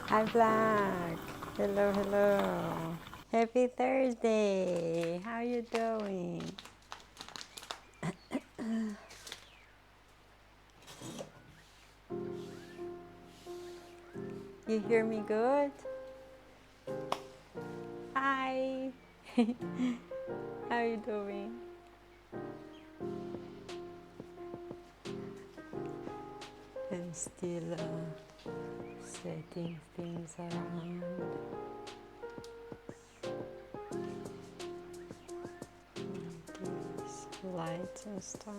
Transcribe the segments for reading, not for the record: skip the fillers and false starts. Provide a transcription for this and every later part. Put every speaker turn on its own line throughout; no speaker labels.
Hi Black. Hello, hello. Happy Thursday. How you doing? You hear me good? Hi. How you doing? I'm still setting things around. These lights and stuff.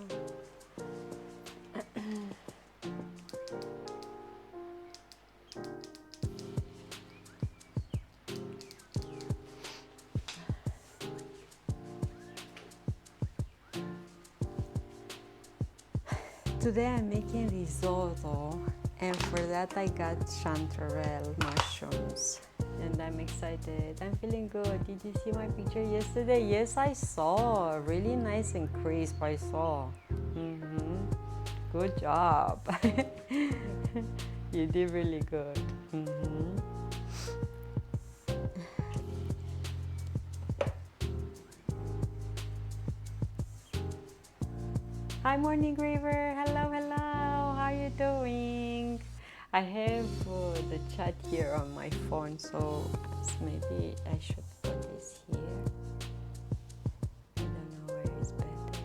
Today I'm making risotto, and for that I got chantarelle mushrooms, and I'm excited. I'm feeling good. Did you see my picture yesterday? Yes, I saw. Really nice and crisp, I saw. Good job. You did really good. Hi Morning River, hello, hello, how are you doing? I have the chat here on my phone, so maybe I should put this here. I don't know where is better.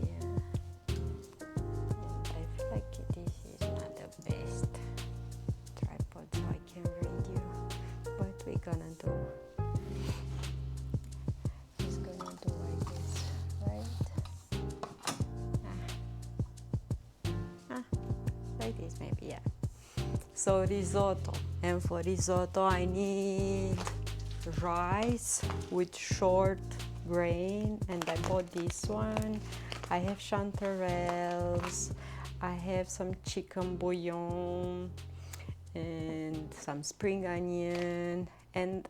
Yeah, and I feel like this is not the best tripod so I can read you, but we're gonna do. Like this maybe, yeah. So risotto, and for risotto I need rice with short grain, and I bought this one. I have chanterelles, I have some chicken bouillon and some spring onion, and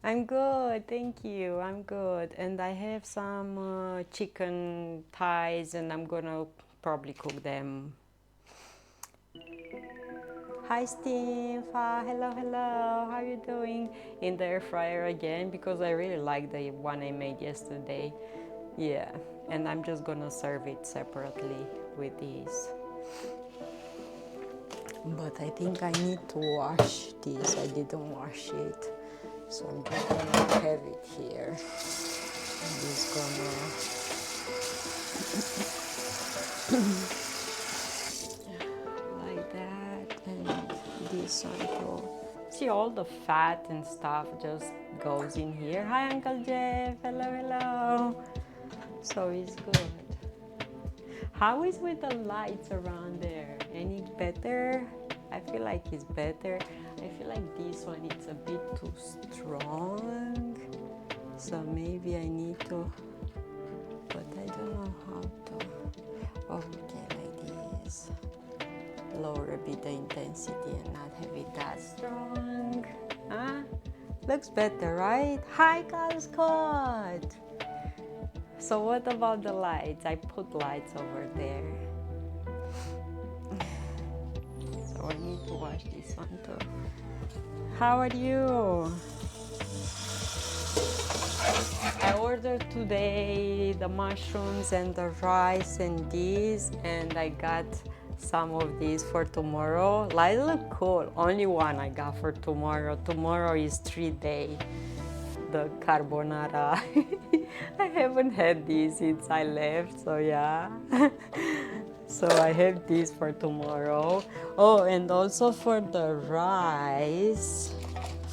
I'm good, thank you, I'm good. And I have some chicken thighs, and I'm gonna probably cook them. Hi Steve, hello, hello, how are you doing? In the air fryer again, because I really like the one I made yesterday. Yeah, and I'm just gonna serve it separately with these. But I think I need to wash this. I didn't wash it, so I'm just gonna have it here. I'm just gonna like that, and this one too. See, all the fat and stuff just goes in here. Hi Uncle Jeff, hello, hello. So it's good. How is with the lights around there? Any better? I feel like it's better. I feel like this one is a bit too strong, so maybe I need to, but I don't know how to. Okay, like this. Lower a bit the intensity and not have it that strong. Huh? Looks better, right? Hi, Cal Scott! So what about the lights? I put lights over there. So I need to wash this one too. How are you? I ordered today the mushrooms and the rice and these, and I got some of these for tomorrow. Lights look cool. Only one I got for tomorrow. Tomorrow is 3-day. The carbonara. I haven't had these since I left, so yeah. So I have this for tomorrow. Oh, and also for the rice,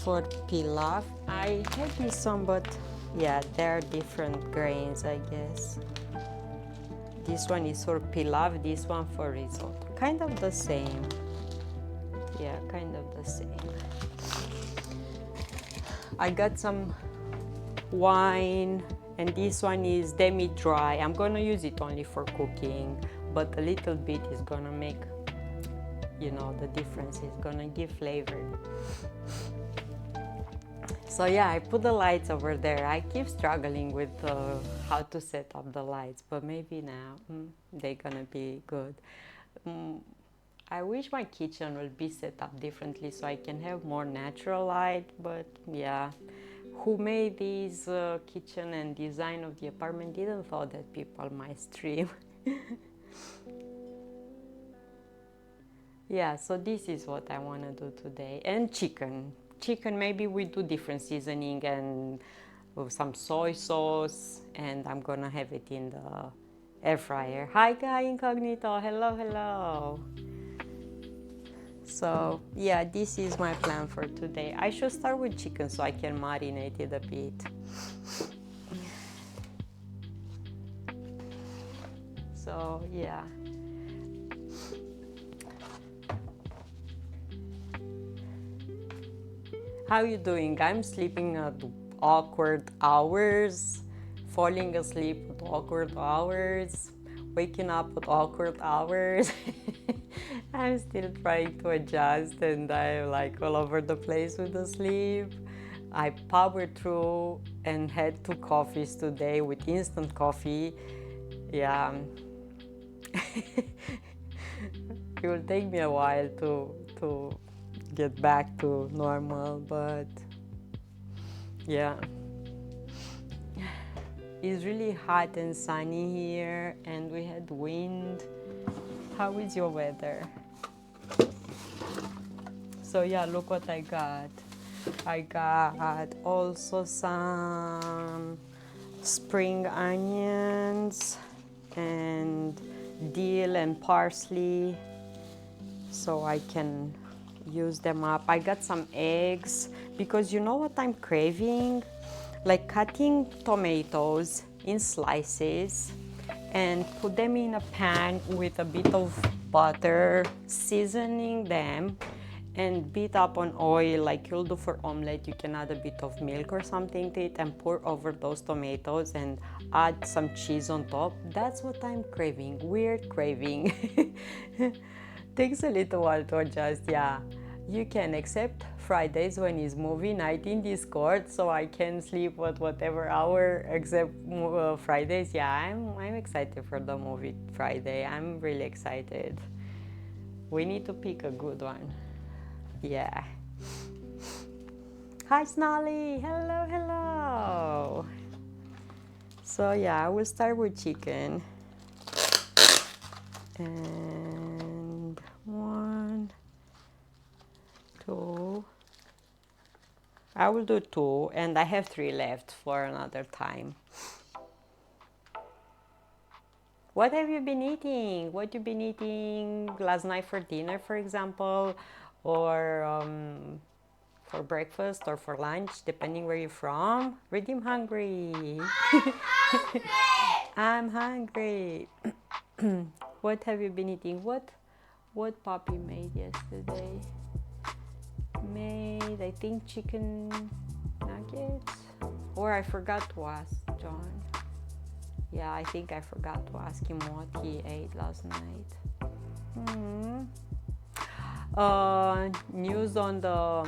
for pilaf, I had this one, but yeah, they're different grains, I guess. This one is for pilaf, this one for risotto. Kind of the same. Yeah, kind of the same. I got some wine, and this one is demi-dry. I'm gonna use it only for cooking, but a little bit is gonna make, you know, the difference. Is gonna give flavor. So yeah, I put the lights over there. I keep struggling with how to set up the lights, but maybe now they're gonna be good. I wish my kitchen will be set up differently so I can have more natural light, but yeah, who made this kitchen and design of the apartment didn't thought that people might stream. Yeah, so this is what I want to do today. And chicken. Chicken, maybe we do different seasoning and some soy sauce, and I'm gonna have it in the air fryer. Hi guy incognito, hello, hello. So yeah, this is my plan for today. I should start with chicken so I can marinate it a bit. So yeah. How you doing? I'm sleeping at awkward hours, falling asleep at awkward hours, waking up at awkward hours. I'm still trying to adjust, and I'm like all over the place with the sleep. I powered through and had 2 coffees today with instant coffee. Yeah. It will take me a while to get back to normal, but yeah. It's really hot and sunny here, and we had wind. How is your weather? So yeah, look what I got. I got also some spring onions and dill and parsley, so I can use them up. I got some eggs, because you know what I'm craving? Like cutting tomatoes in slices and put them in a pan with a bit of butter, seasoning them, and beat up on oil like you'll do for omelette. You can add a bit of milk or something to it and pour over those tomatoes and add some cheese on top. That's what I'm craving. Weird craving. Takes a little while to adjust. Yeah, you can accept Fridays when it's movie night in Discord, so I can sleep at whatever hour except Fridays. Yeah, I'm excited for the movie Friday. I'm really excited. We need to pick a good one. Yeah. Hi Snolly, hello, hello. So yeah, I will start with chicken. And 1, 2. I will do 2, and I have 3 left for another time. What have you been eating? What you been eating last night for dinner, for example, or for breakfast or for lunch, depending where you're from? Redeem hungry. I'm hungry. What have you been eating? What Poppy made yesterday? Made, I think, chicken nuggets, or I forgot to ask John. Yeah, I think I forgot to ask him what he ate last night. News on the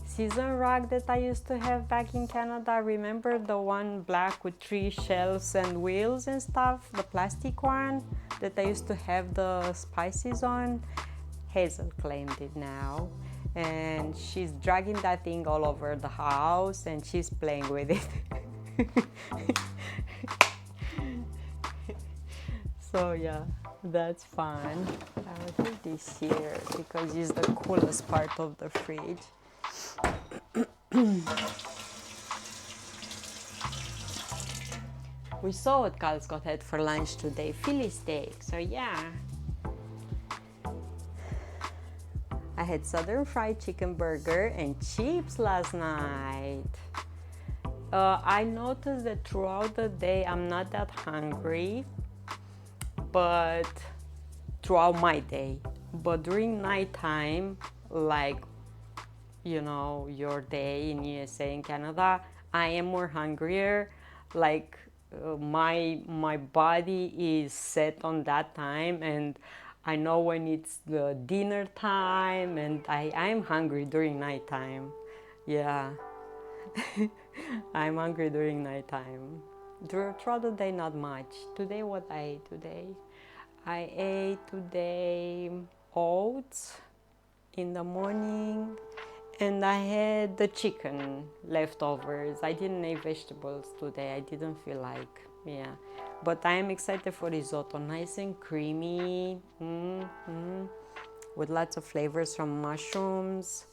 season rug that I used to have back in Canada. Remember the one black with 3 shelves and wheels and stuff? The plastic one that I used to have the spices on? Hazel claimed it now, and she's dragging that thing all over the house and she's playing with it. So yeah, that's fun. I will put this here because it's the coolest part of the fridge. We saw what Carl Scott had for lunch today, Philly steak. So yeah, I had southern fried chicken burger and chips last night. I noticed that throughout the day I'm not that hungry, but throughout my day But during nighttime, like, you know, your day in USA and Canada, I am more hungrier. Like, my body is set on that time, and I know when it's the dinner time, and I'm hungry during nighttime. Yeah. I'm hungry during nighttime. Throughout the day, not much. Today, what I ate today? I ate today oats in the morning, and I had the chicken leftovers. I didn't eat vegetables today. I didn't feel like, yeah. But I am excited for risotto, nice and creamy, with lots of flavors from mushrooms.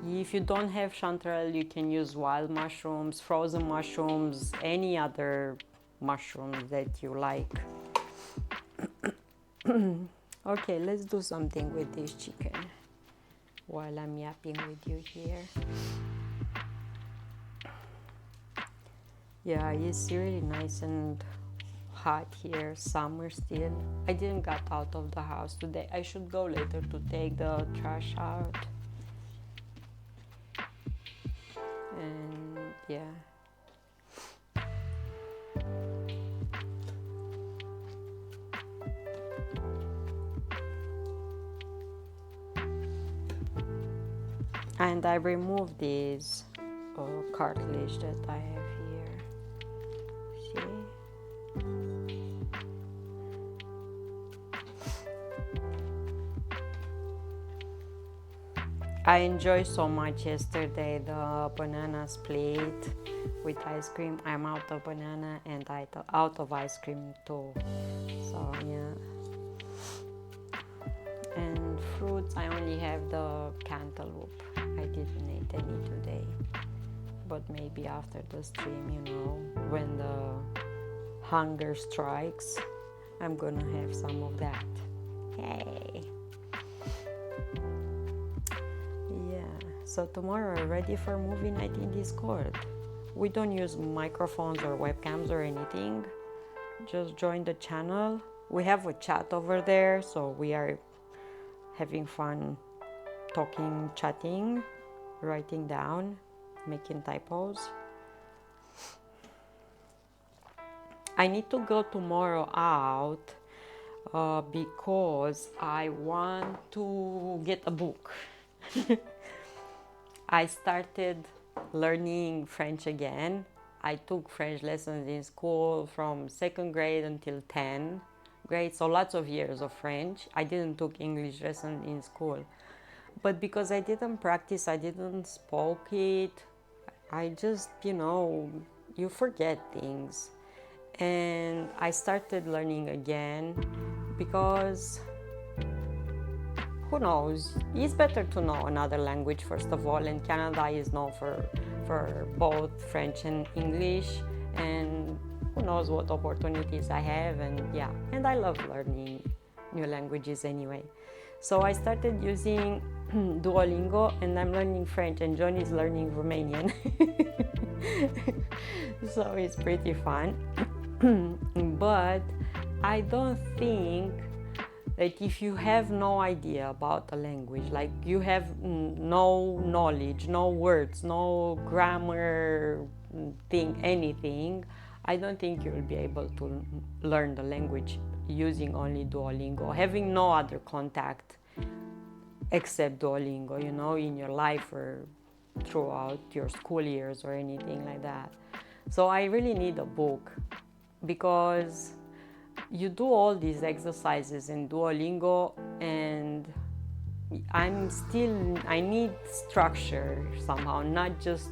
If you don't have chantarelle, you can use wild mushrooms, frozen mushrooms, any other mushrooms that you like. Okay, let's do something with this chicken while I'm yapping with you here. Yeah, it's really nice and hot here, summer still. I didn't get out of the house today. I should go later to take the trash out. And yeah. And I removed this cartilage that I have here. See? I enjoyed so much yesterday the banana split with ice cream. I'm out of banana and out of ice cream too. So yeah. And fruits, I only have the cantaloupe. I didn't eat any today. But maybe after the stream, you know, when the hunger strikes, I'm gonna have some of that. Hey! Yeah, so tomorrow, ready for movie night in Discord. We don't use microphones or webcams or anything. Just join the channel. We have a chat over there, so we are having fun talking, chatting, writing down, making typos. I need to go tomorrow out because I want to get a book. I started learning French again. I took French lessons in school from 2nd grade until 10th grade, so lots of years of French. I didn't took English lesson in school. But because I didn't practice, I didn't spoke it, I just, you know, you forget things. And I started learning again because who knows, it's better to know another language first of all, and Canada is known for both French and English, and who knows what opportunities I have. And yeah, and I love learning new languages anyway. So I started using Duolingo, and I'm learning French, and John is learning Romanian. So it's pretty fun. But I don't think that if you have no idea about a language, like you have no knowledge, no words, no grammar thing, anything, I don't think you'll be able to learn the language using only Duolingo, having no other contact except Duolingo, you know, in your life or throughout your school years or anything like that. So I really need a book, because you do all these exercises in Duolingo, and I need structure somehow, not just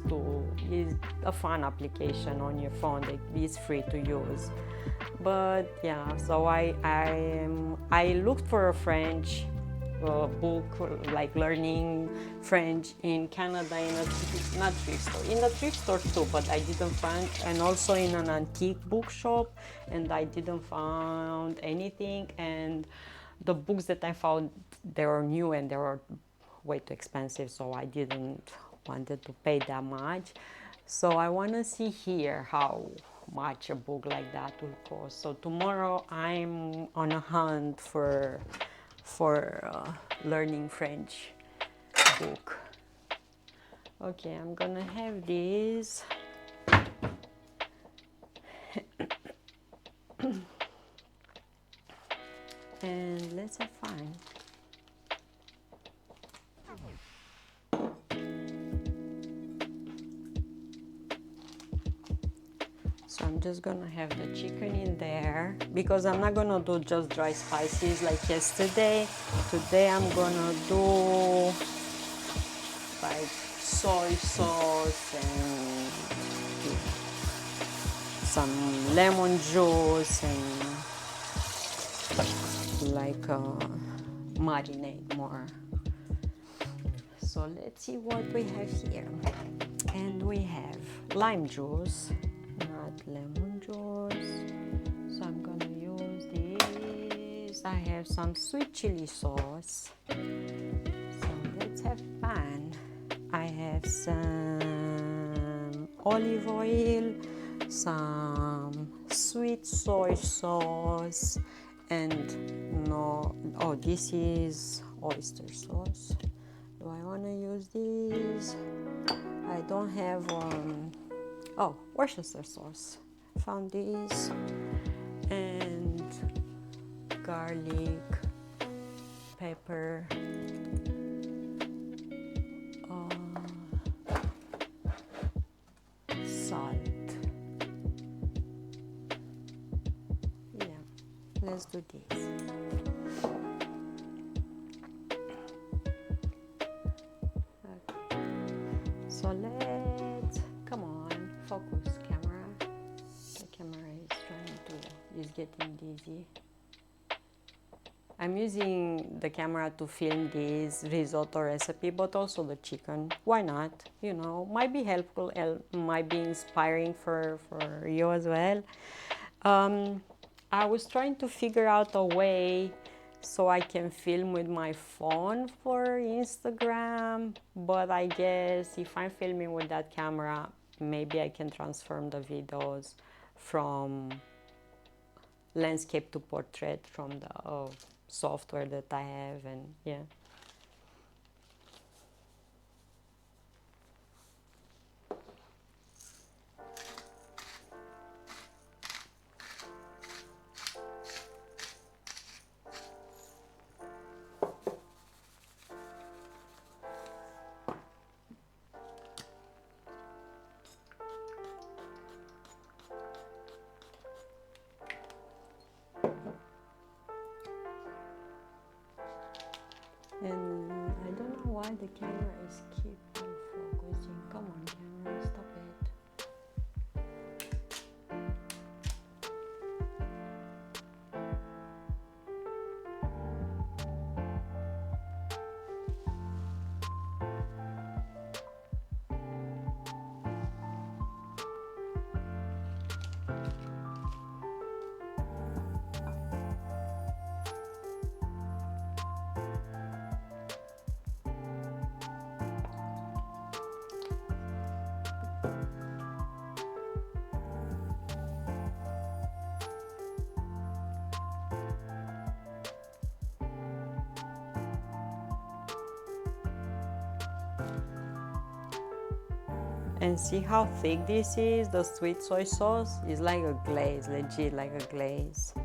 it's a fun application on your phone that is free to use. But yeah, so I looked for a French book, like learning French in Canada, in the thrift store too, but I didn't find, and also in an antique bookshop, and I didn't find anything. And the books that I found, they were new and they were way too expensive, so I didn't wanted to pay that much. So I want to see here how much a book like that will cost. So tomorrow I'm on a hunt for for learning French book. Okay, I'm gonna have this. And let's have fun. So I'm just gonna have the chicken in there because I'm not gonna do just dry spices like yesterday. Today I'm gonna do like soy sauce and some lemon juice and like marinate more. So let's see what we have here. And we have lime juice, not lemon juice. So I'm gonna use this. I have some sweet chili sauce. So let's have fun. I have some olive oil, some sweet soy sauce, and this is oyster sauce. Do I want to use this? I don't have Worcestershire sauce. Found this, and garlic, pepper, salt. Yeah, let's do this. So come on, focus camera. The camera is getting dizzy. I'm using the camera to film this risotto recipe, but also the chicken. Why not? You know, might be helpful, might be inspiring for you as well. I was trying to figure out a way so I can film with my phone for Instagram, but I guess if I'm filming with that camera, maybe I can transform the videos from landscape to portrait from the software that I have, and yeah. And I don't know why the camera is keep on focusing. Come on, camera, stop it. And see how thick this is? The sweet soy sauce is like a glaze, legit like a glaze.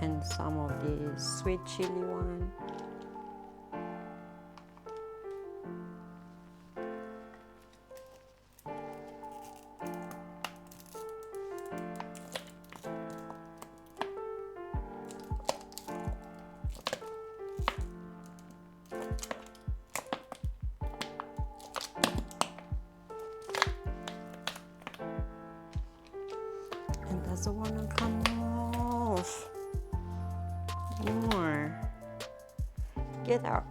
And some of this sweet chili one. And doesn't want to come off. More. Get out.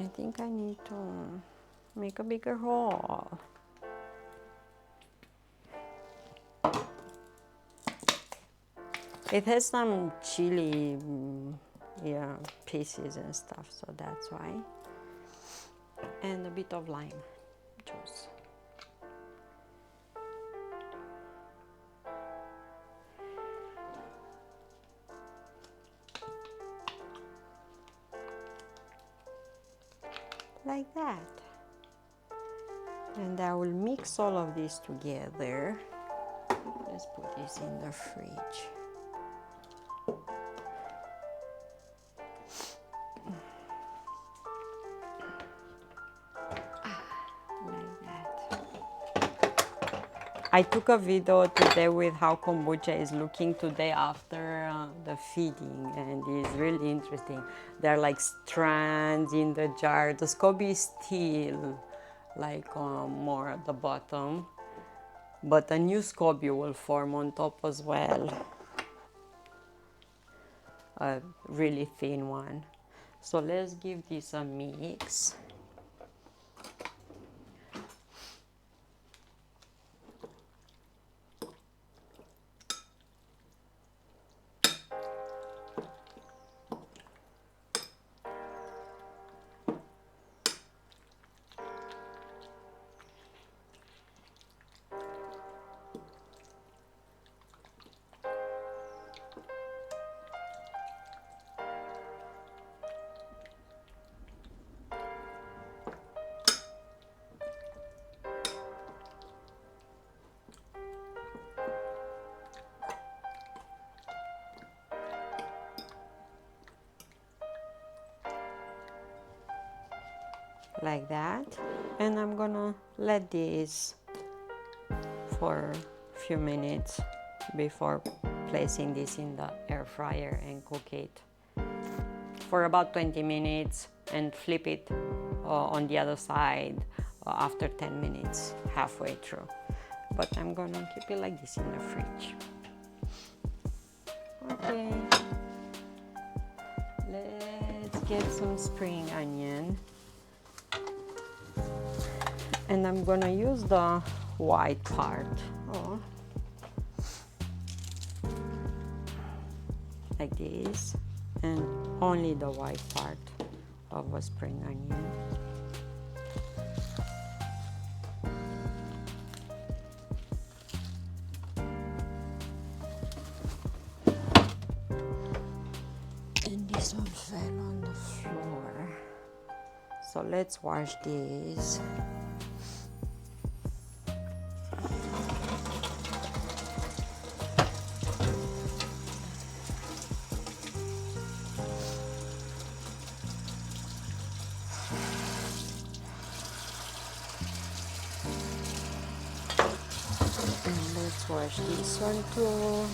I think I need to make a bigger hole. It has some chili, pieces and stuff, so that's why. And a bit of lime juice. like that. And I will mix all of this together. Let's put this in the fridge. Like that. I took a video today with how kombucha is looking today after the feeding, and it's really interesting. There are like strands in the jar. The SCOBY is still like more at the bottom, but a new SCOBY will form on top as well. A really thin one. So let's give this a mix. Like that, and I'm gonna let this for a few minutes before placing this in the air fryer and cook it for about 20 minutes and flip it on the other side after 10 minutes, halfway through. But I'm gonna keep it like this in the fridge. Okay, let's get some spring onion. And I'm gonna use the white part, like this, and only the white part of a spring onion. And this one fell on the floor. So let's wash this. Let's wash this one too.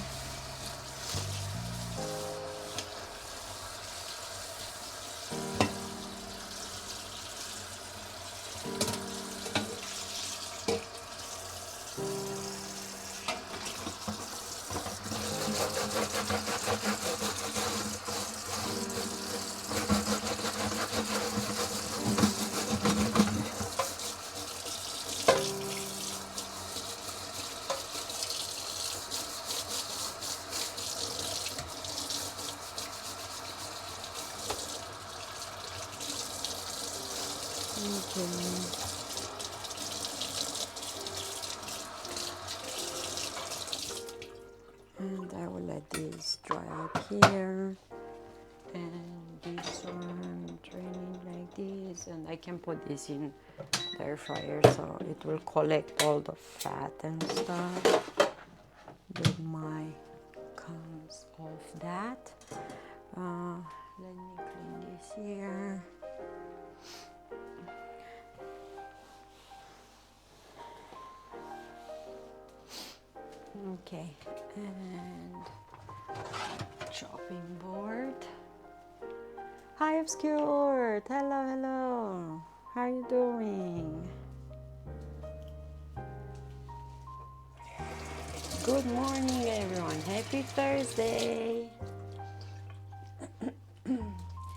And I will let this dry out here, and this one draining like this, and I can put this in the air fryer so it will collect all the fat and stuff that might comes off that. Let me clean this here. Okay, and chopping board. Hi, Obscured. Hello, hello. How are you doing? Good morning, everyone. Happy Thursday.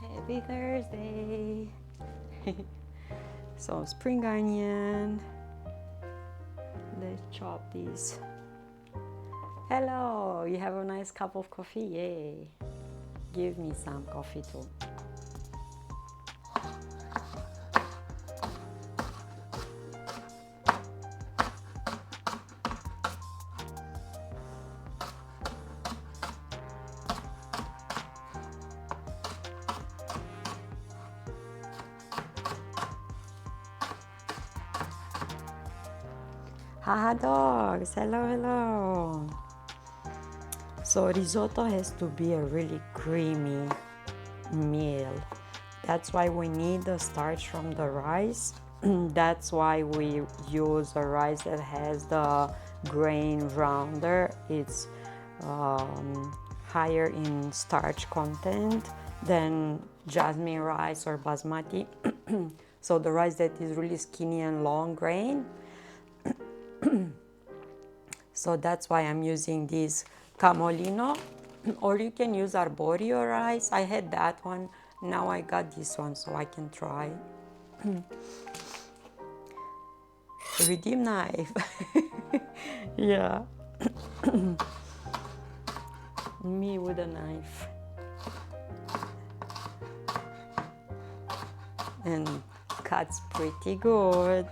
Happy Thursday. So, spring onion. Let's chop these. Hello, you have a nice cup of coffee? Yay. Give me some coffee too. Haha dogs, hello, hello. So risotto has to be a really creamy meal. That's why we need the starch from the rice. That's why we use a rice that has the grain rounder. It's higher in starch content than jasmine rice or basmati. So the rice that is really skinny and long grain. So that's why I'm using this camolino, or you can use arborio rice. I had that one, now I got this one, so I can try. Redeem knife. Yeah. Me with a knife. And cuts pretty good.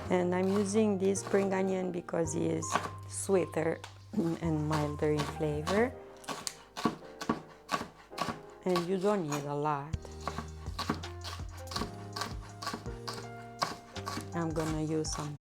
And I'm using this spring onion because it's sweeter and milder in flavor. And you don't need a lot. I'm gonna use some.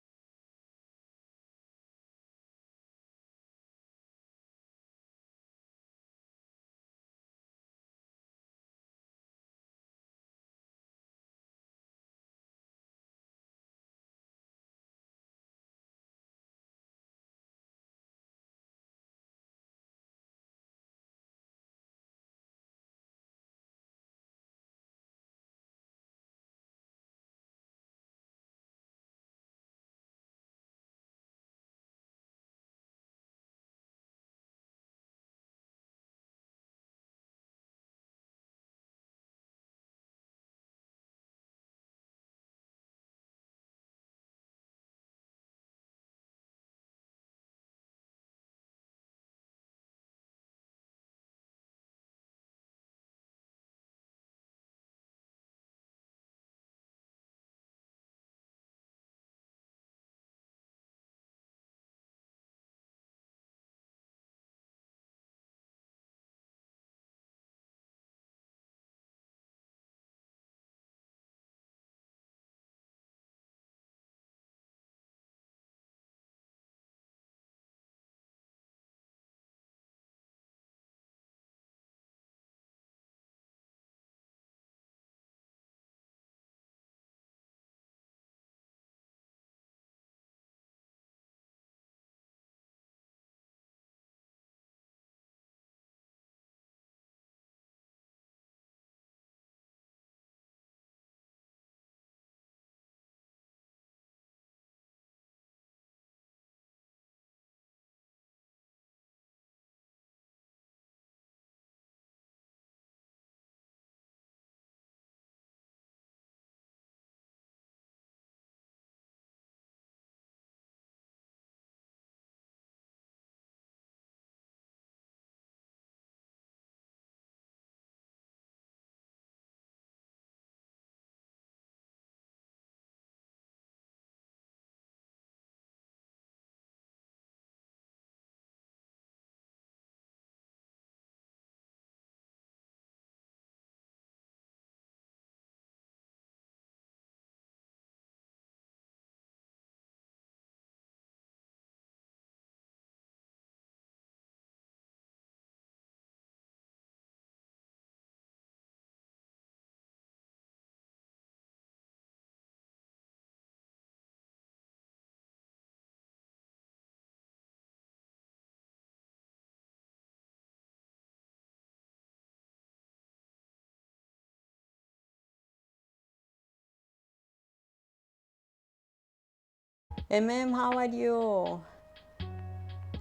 How are you?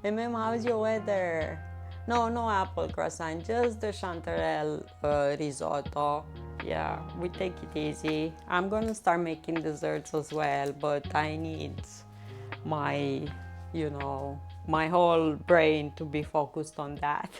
How's your weather? No, no apple croissant, just the chantarelle risotto. Yeah, we take it easy. I'm gonna start making desserts as well, but I need my, my whole brain to be focused on that.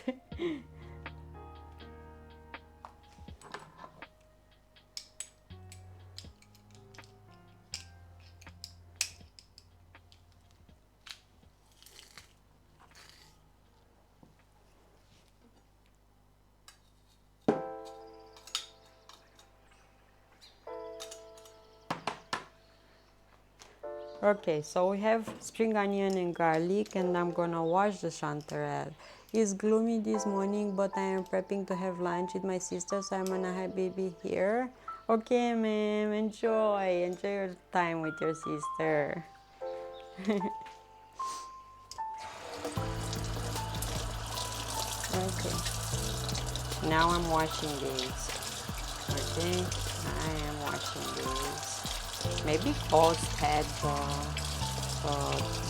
Okay, so we have spring onion and garlic, and I'm gonna wash the chantarelle. It's gloomy this morning, but I am prepping to have lunch with my sister, so I'm gonna have baby here. Okay, ma'am, enjoy your time with your sister. Okay, now I'm washing these. Okay, I am washing these. Maybe Coles had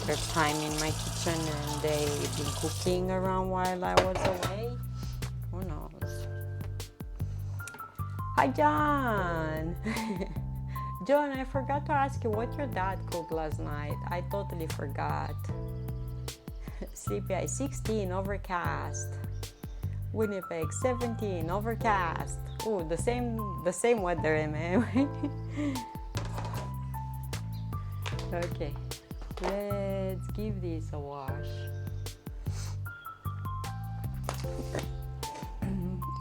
their time in my kitchen and they've been cooking around while I was away. Who knows? Hi, John. John, I forgot to ask you what your dad cooked last night. I totally forgot. CPI 16 overcast. Winnipeg 17 overcast. Oh, the same weather, man. Okay, let's give this a wash.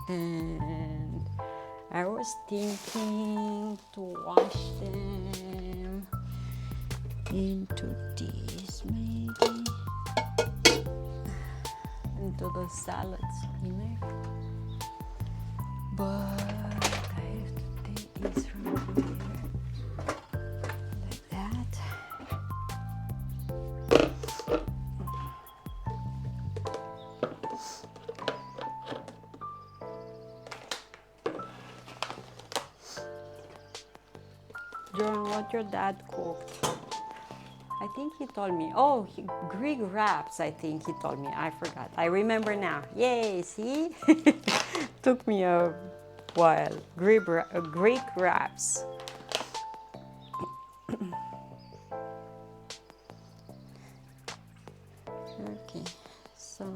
And I was thinking to wash them into this, maybe into the salad spinner, but I have to take this from here like that. John, what your dad cooked? I think he told me. Oh, Greek wraps, I think he told me. I forgot. I remember now. Yay, see? Took me a while. Greek wraps. Okay, so...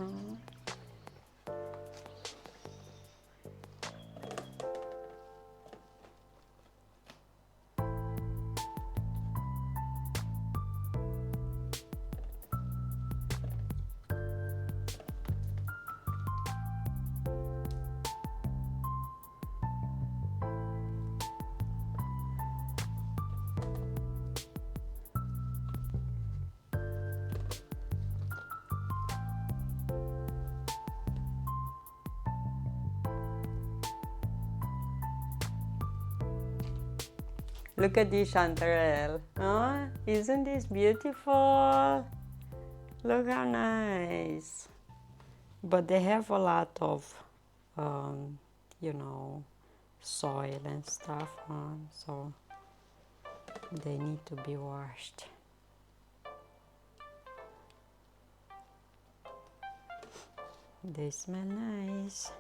Look at this chantarelle. Huh? Isn't this beautiful? Look how nice. But they have a lot of, you know, soil and stuff on, so they need to be washed. They smell nice.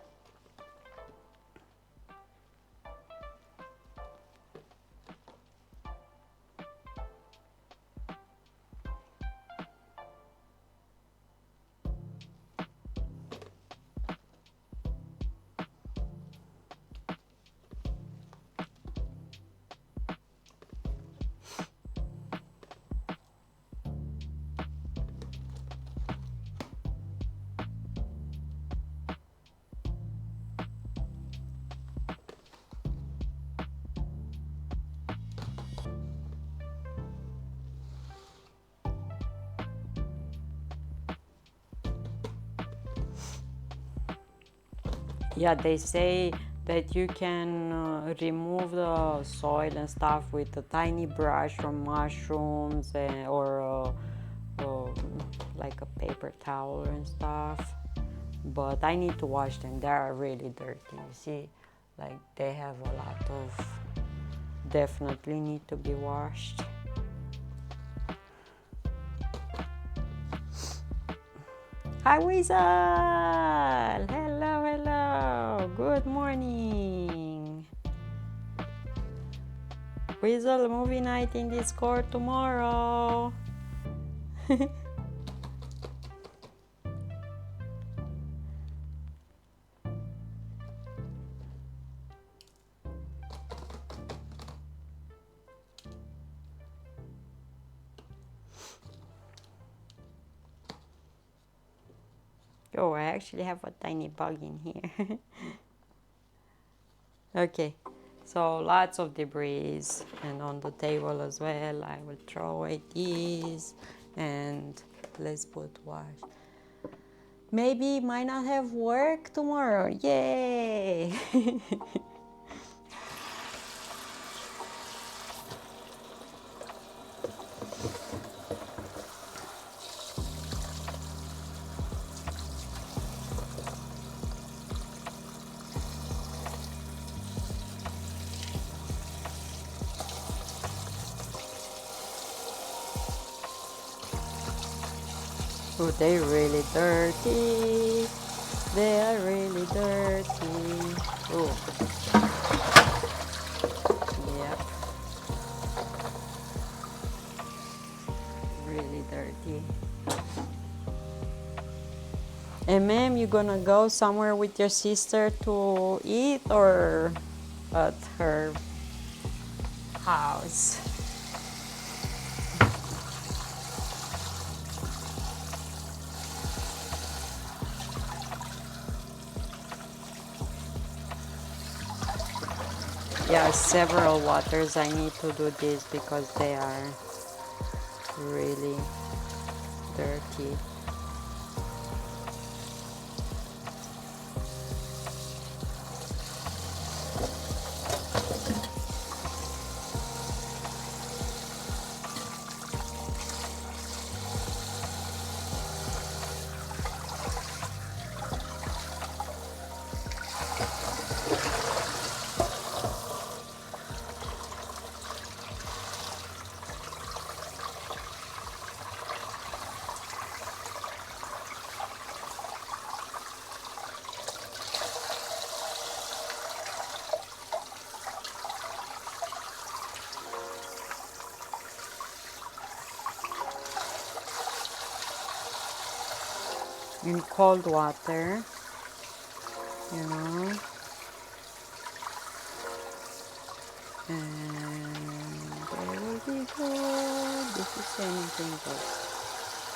Yeah, they say that you can remove the soil and stuff with a tiny brush from mushrooms or like a paper towel and stuff. But I need to wash them. They are really dirty. You see, like they have a lot of, definitely need to be washed. Hi, Weasel! Hello, hello! Good morning! Weasel, movie night in Discord tomorrow! Oh, I actually have a tiny bug in here. Okay, So lots of debris, and on the table as well. I will throw away these, and let's put wash. Maybe might not have work tomorrow. Yay! Oh, they're really dirty. They are really dirty. Oh, yeah, really dirty. And ma'am, you gonna go somewhere with your sister to eat or at her house? Yeah, several waters. I need to do this because they are really dirty. In cold water, you know, and there will be good. This is anything but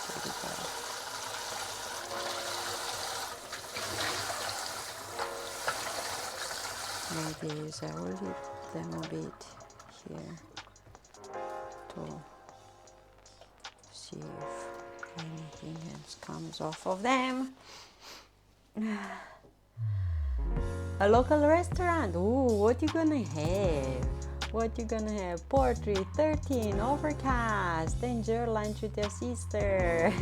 pretty good. Maybe I will hit them a bit here to see if anything else comes off of them. A local restaurant. Ooh, what you gonna have? What you gonna have? Poetry 13, overcast. Enjoy lunch with your sister.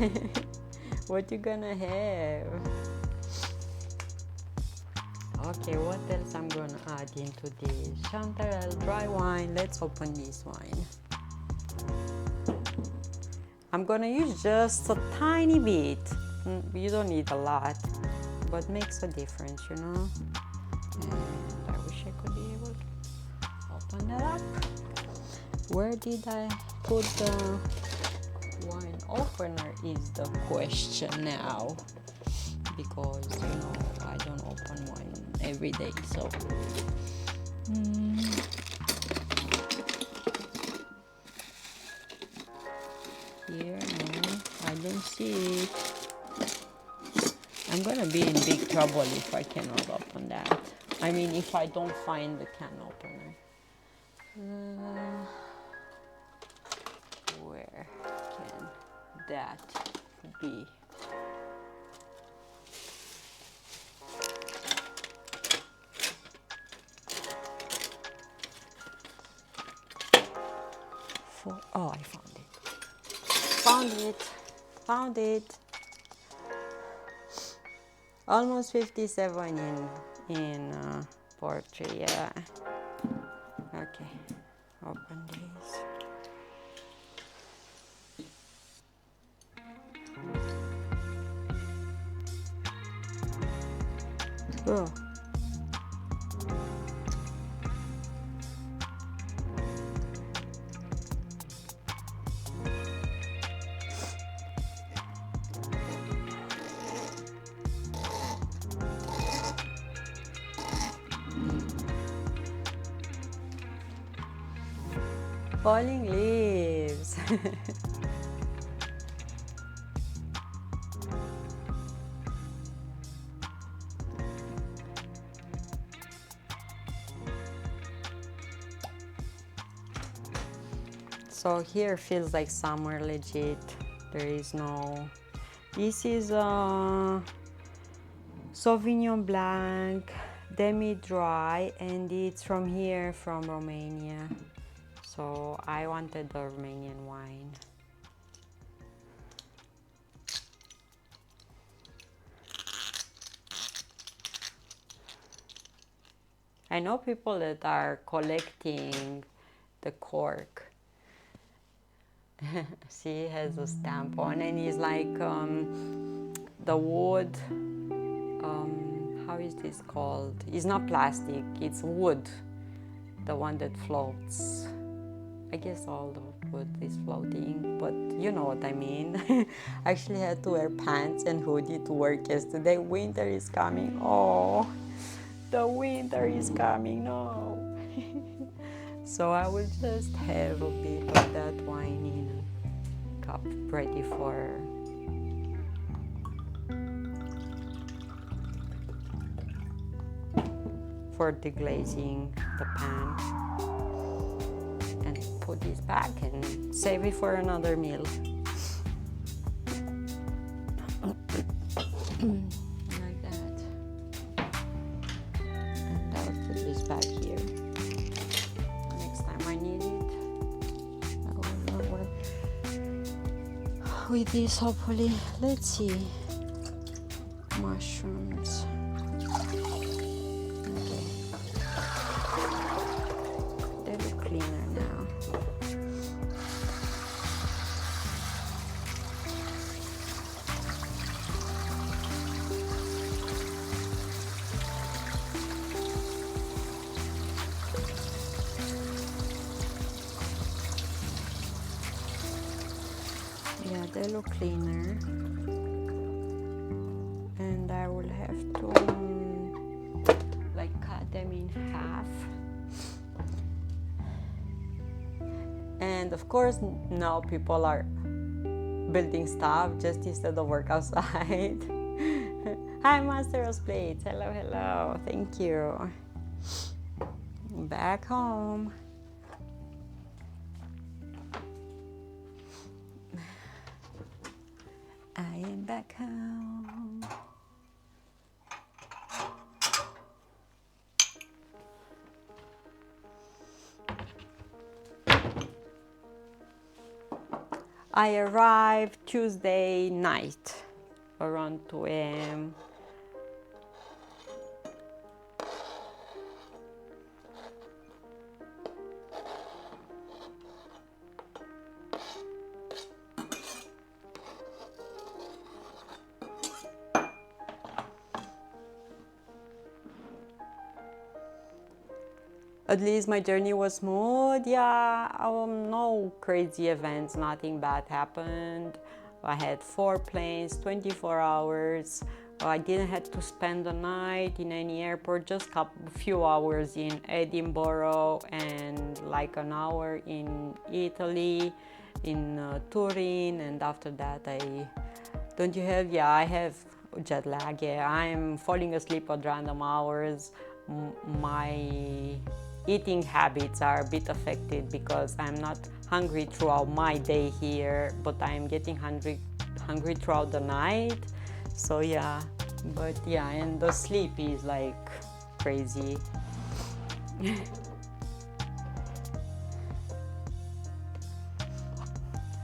What you gonna have? Okay, what else I'm gonna add into this? Chantarelle, dry wine. Let's open this wine. I'm gonna use just a tiny bit. You don't need a lot, but makes a difference, you know. And I wish I could be able to open that up. Where did I put the wine opener is the question now, because you know I don't open wine every day, so here, no, I don't see it. I'm gonna be in big trouble if I cannot open that. I mean, if I don't find the can opener. Where can that be? Oh, I found it. Found it. Found it. Almost 57 in poetry, yeah. Okay, open this. Oh. Falling leaves. So here feels like summer legit. There is no. This is Sauvignon Blanc, demi-dry, and it's from here, from Romania. So I wanted the Romanian wine. I know people that are collecting the cork. See, it has a stamp on, and it's like the wood. How is this called? It's not plastic, it's wood, the one that floats. I guess all the wood is floating, but you know what I mean. I actually had to wear pants and hoodie to work yesterday. Winter is coming. Oh, the winter is coming. No. So I will just have a bit of that wine in a cup ready for deglazing the pan, and put this back and save it for another meal. Like that. And I'll put this back here. Next time I need it, I will work with this, hopefully. Let's see. Mushrooms. Yeah, they look cleaner, and I will have to like cut them in half. And of course now people are building stuff just instead of work outside. Hi, Master of Plates. Hello, hello. Thank you. Back home. I am back home. I arrived Tuesday night around 2 a.m. At least my journey was smooth. Yeah, no crazy events, nothing bad happened. I had 4 planes, 24 hours. I didn't have to spend the night in any airport, just a few hours in Edinburgh and like an hour in Italy, in Turin, and after that I have jet lag. Yeah, I'm falling asleep at random hours. My eating habits are a bit affected because I'm not hungry throughout my day here, but I'm getting hungry throughout the night. So yeah, but yeah, and the sleep is like crazy.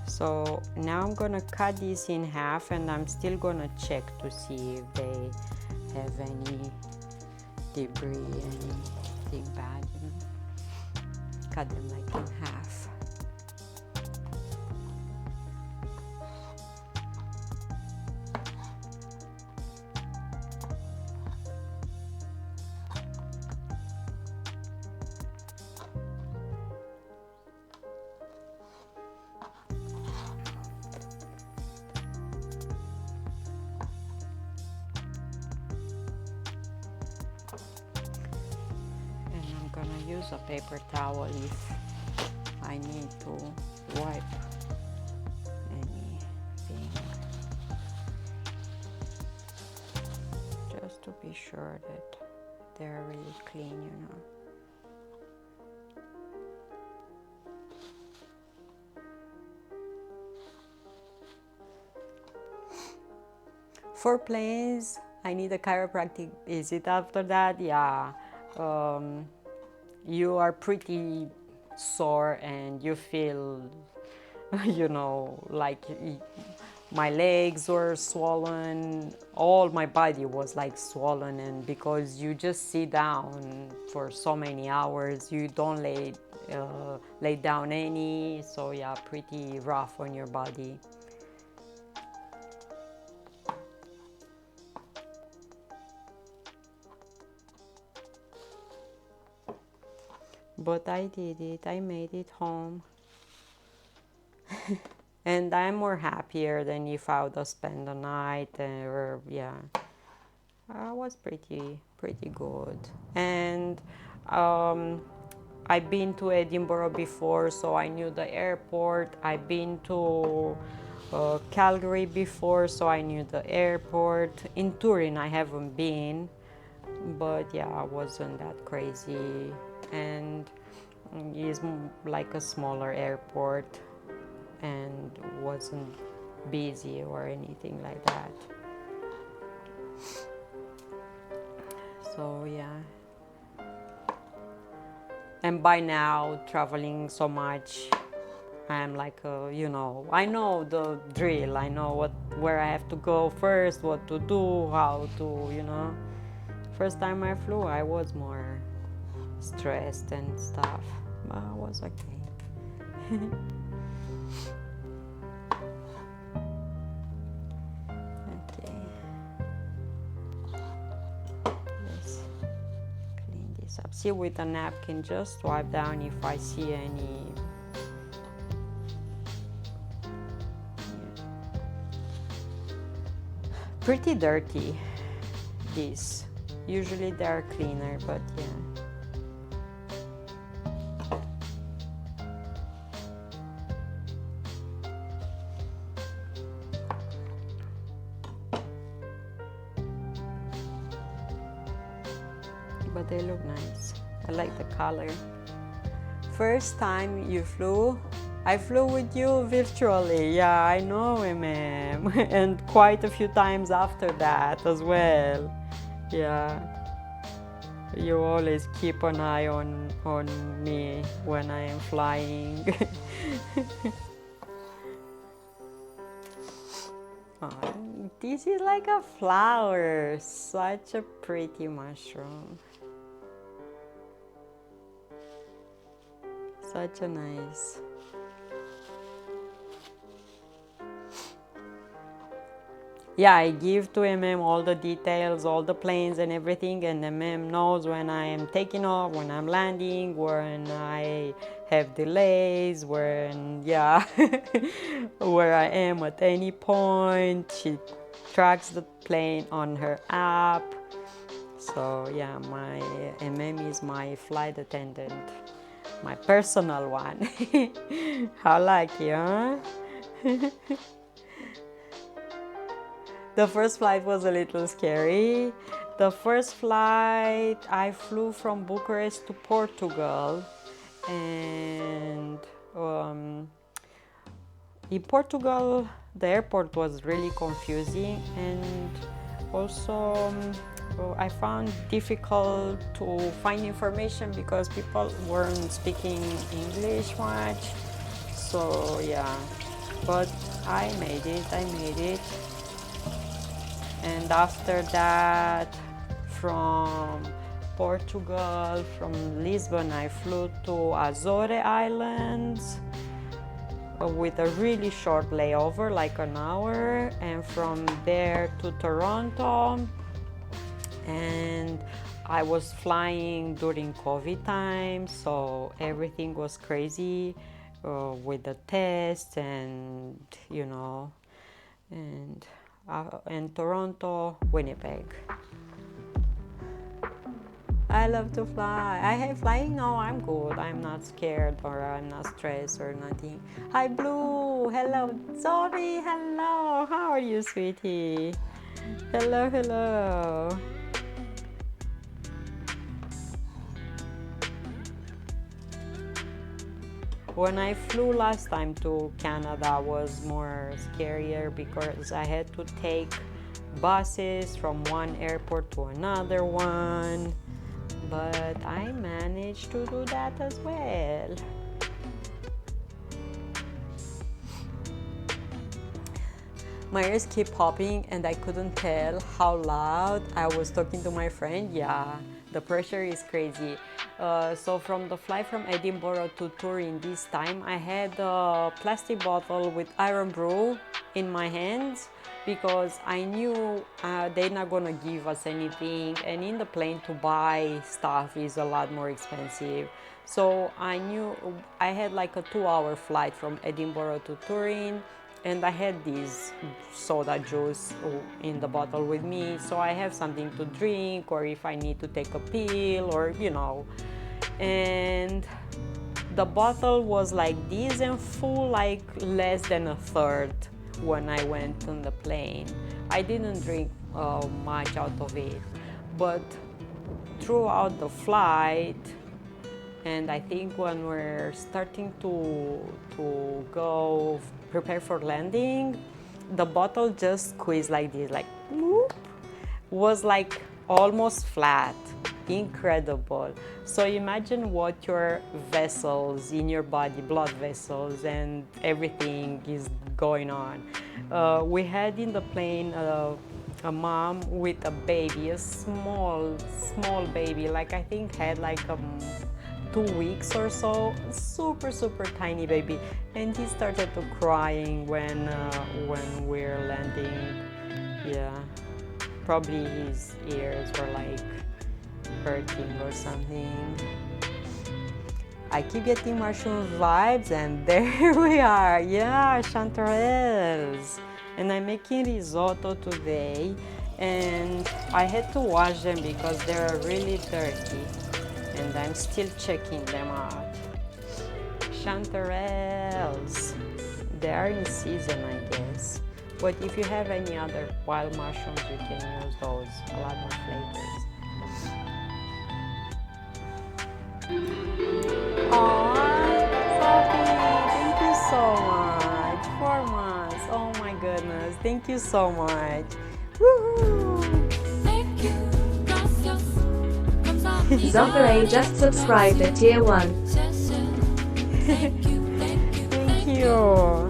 So now I'm gonna cut this in half, and I'm still gonna check to see if they have any debris, anything bad, you know. Cut them like in half. Gonna use a paper towel if I need to wipe anything, just to be sure that they're really clean, you know. For planes, I need a chiropractic visit after that. Yeah, you are pretty sore and you feel, you know, like my legs were swollen, all my body was like swollen, and because you just sit down for so many hours, you don't lay down any, so yeah, pretty rough on your body. But I did it, I made it home. And I'm more happier than if I would have spent the night, or yeah, I was pretty good. And I've been to Edinburgh before, so I knew the airport. I've been to Calgary before, so I knew the airport. In Turin, I haven't been, but yeah, it wasn't that crazy. And it's like a smaller airport and wasn't busy or anything like that. So yeah. And by now, traveling so much, I'm like, you know, I know the drill. I know where I have to go first, what to do, how to, you know. First time I flew, I was more stressed and stuff, but I was okay. Okay. Let's clean this up. See, with a napkin, just wipe down if I see any. Pretty dirty, these. Usually they're cleaner, but yeah. But they look nice. I like the color. First time you flew, I flew with you virtually. Yeah, I know, ma'am. And quite a few times after that as well. Yeah. You always keep an eye on me when I am flying. Oh, this is like a flower. Such a pretty mushroom. Such a nice. Yeah, I give to all the details, all the planes and everything, and knows when I am taking off, when I'm landing, when I have delays, when, yeah, where I am at any point. She tracks the plane on her app. So yeah, my is my flight attendant, my personal one. How lucky, huh? The first flight was a little scary. The first flight, I flew from Bucharest to Portugal, and in Portugal, the airport was really confusing, and also I found difficult to find information because people weren't speaking English much. So yeah, but I made it. And after that, from Portugal, from Lisbon, I flew to Azore Islands with a really short layover, like an hour, and from there to Toronto. And I was flying during COVID time, so everything was crazy with the tests and, you know, and Toronto, Winnipeg. I love to fly. I hate flying. No, I'm good. I'm not scared or I'm not stressed or nothing. Hi, Blue. Hello, Zoe. Hello. How are you, sweetie? Hello. When I flew last time to Canada was more scarier because I had to take buses from one airport to another one, but I managed to do that as well. My ears keep popping and I couldn't tell how loud I was talking to my friend. Yeah, the pressure is crazy. So from the flight from Edinburgh to Turin this time, I had a plastic bottle with iron brew in my hands because I knew they're not gonna give us anything, and in the plane to buy stuff is a lot more expensive. So I knew I had like a 2-hour flight from Edinburgh to Turin, and I had this soda juice in the bottle with me, so I have something to drink, or if I need to take a pill, or you know. And the bottle was like this and full like less than a third when I went on the plane. I didn't drink much out of it, but throughout the flight, and I think when we're starting to go prepare for landing, the bottle just squeezed like this, like whoop, was like almost flat. Incredible. So imagine what your vessels in your body, blood vessels and everything is going on. We had in the plane a mom with a baby, a small baby, like I think had like 2 weeks or so, super tiny baby, and he started to crying when we're landing. Yeah, probably his ears were like hurting or something. I keep getting mushroom vibes, and there we are. Yeah, chantarelles. And I'm making risotto today, and I had to wash them because they're really dirty, and I'm still checking them out. Chantarelles. They are in season, I guess. But if you have any other wild mushrooms, you can use those. A lot more flavors. Aww, Sophie, thank you so much. 4 months. Oh my goodness. Thank you so much. Woohoo!
Zofere just subscribed at tier 1.
Thank you.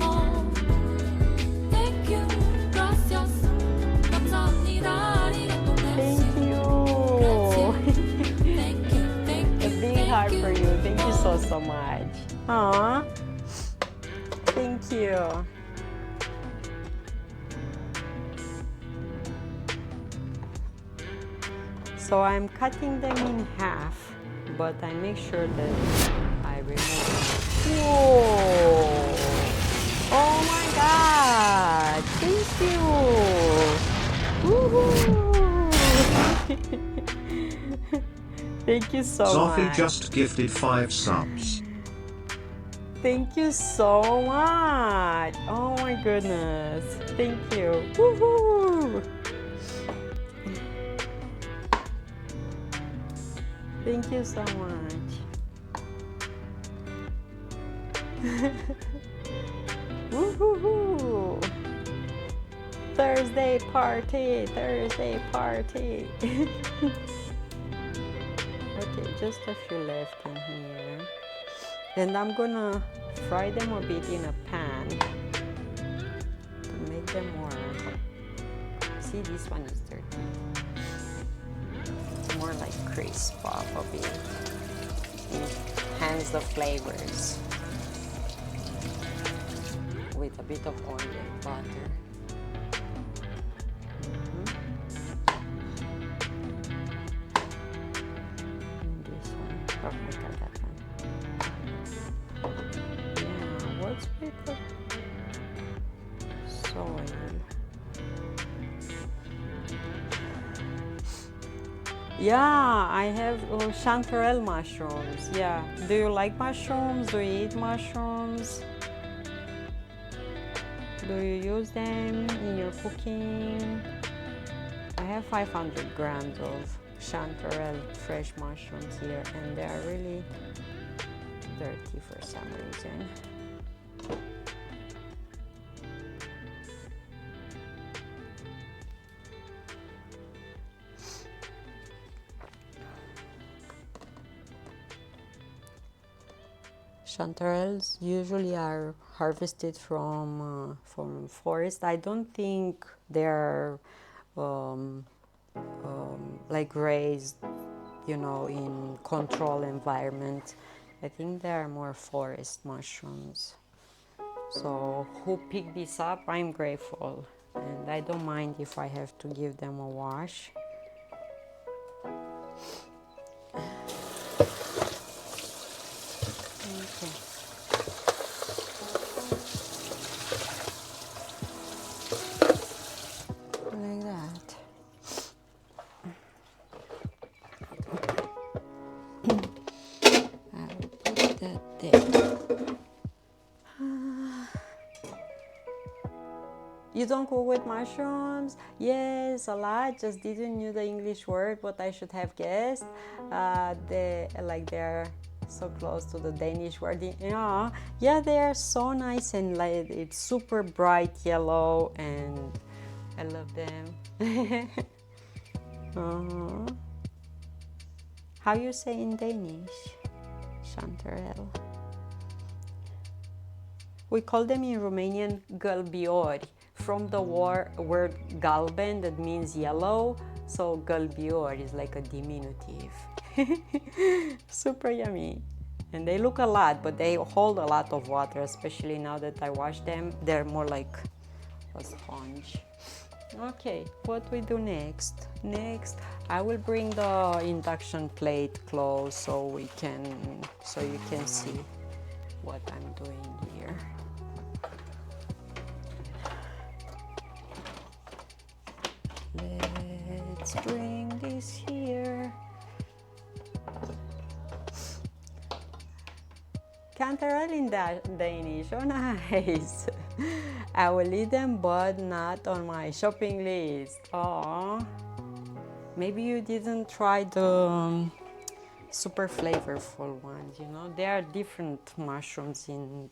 Heart for you. Thank you so much. Aww. Thank you. So I'm cutting them in half, but I make sure that I remove them. Whoa! Oh my God! Thank you! Woohoo! Thank you so much.
Sophie just gifted 5 subs.
Thank you so much. Oh my goodness. Thank you. Woohoo! Thank you so much. Woohoo! Thursday party, Thursday party. Okay, just a few left in here. And I'm gonna fry them a bit in a pan to make them more. See, this one is dirty. It's more like crisp off a bit. Enhance the flavors with a bit of oil and butter. Oh, I got that one. Yeah, what's with the soil? Yeah, I have chantarelle mushrooms. Yeah. Do you like mushrooms? Do you eat mushrooms? Do you use them in your cooking? I have 500 grams of chantarelle fresh mushrooms here, and they are really dirty for some reason. Chantarelles usually are harvested from forest. I don't think they're um, like raised, you know, in control environment. I think they are more forest mushrooms. So who picked this up, I'm grateful, and I don't mind if I have to give them a wash. Okay. Like that. I'll put that there. You don't cook with mushrooms? Yes, a lot. Just didn't know the English word, but I should have guessed. They're so close to the Danish word. Yeah, yeah, they are so nice and like it's super bright yellow, and I love them. How you say in Danish? Chantarelle. We call them in Romanian gălbiori, from the word galben that means yellow, so gălbiori is like a diminutive. Super yummy. And they look a lot, but they hold a lot of water, especially now that I wash them. They're more like a sponge. Okay, what we do next? Next, I will bring the induction plate close so you can see what I'm doing here. Let's bring this here. Chantarelle in Danish, oh nice. I will eat them, but not on my shopping list. Oh, maybe you didn't try the super flavorful ones, you know? There are different mushrooms in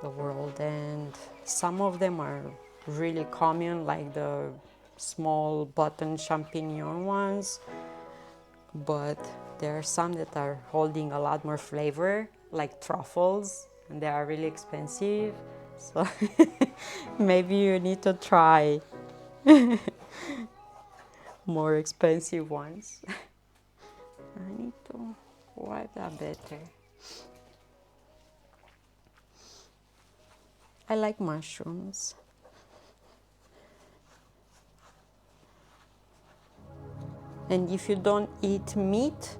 the world, and some of them are really common, like the small button champignon ones, but there are some that are holding a lot more flavor, like truffles, and they are really expensive. So maybe you need to try more expensive ones. I need to wipe that better. I like mushrooms. And if you don't eat meat,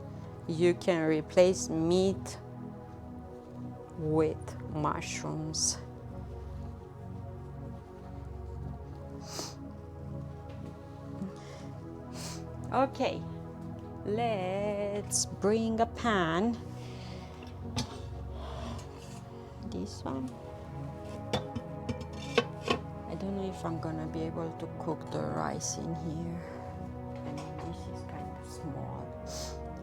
you can replace meat with mushrooms. Okay, let's bring a pan. This one. I don't know if I'm gonna be able to cook the rice in here. I mean, this is kind of small.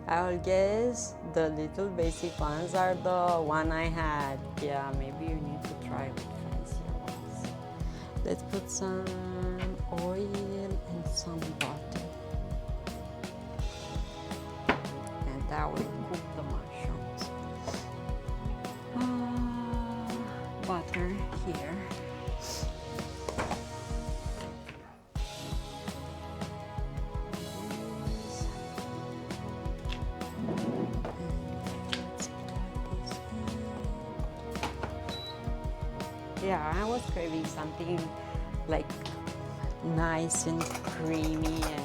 I'll guess the little basic ones are the one I had. Yeah, maybe you need to try with fancier ones. Let's put some oil and some butter. And that will cook the mushrooms. Butter here. Yeah, I was craving something like nice and creamy and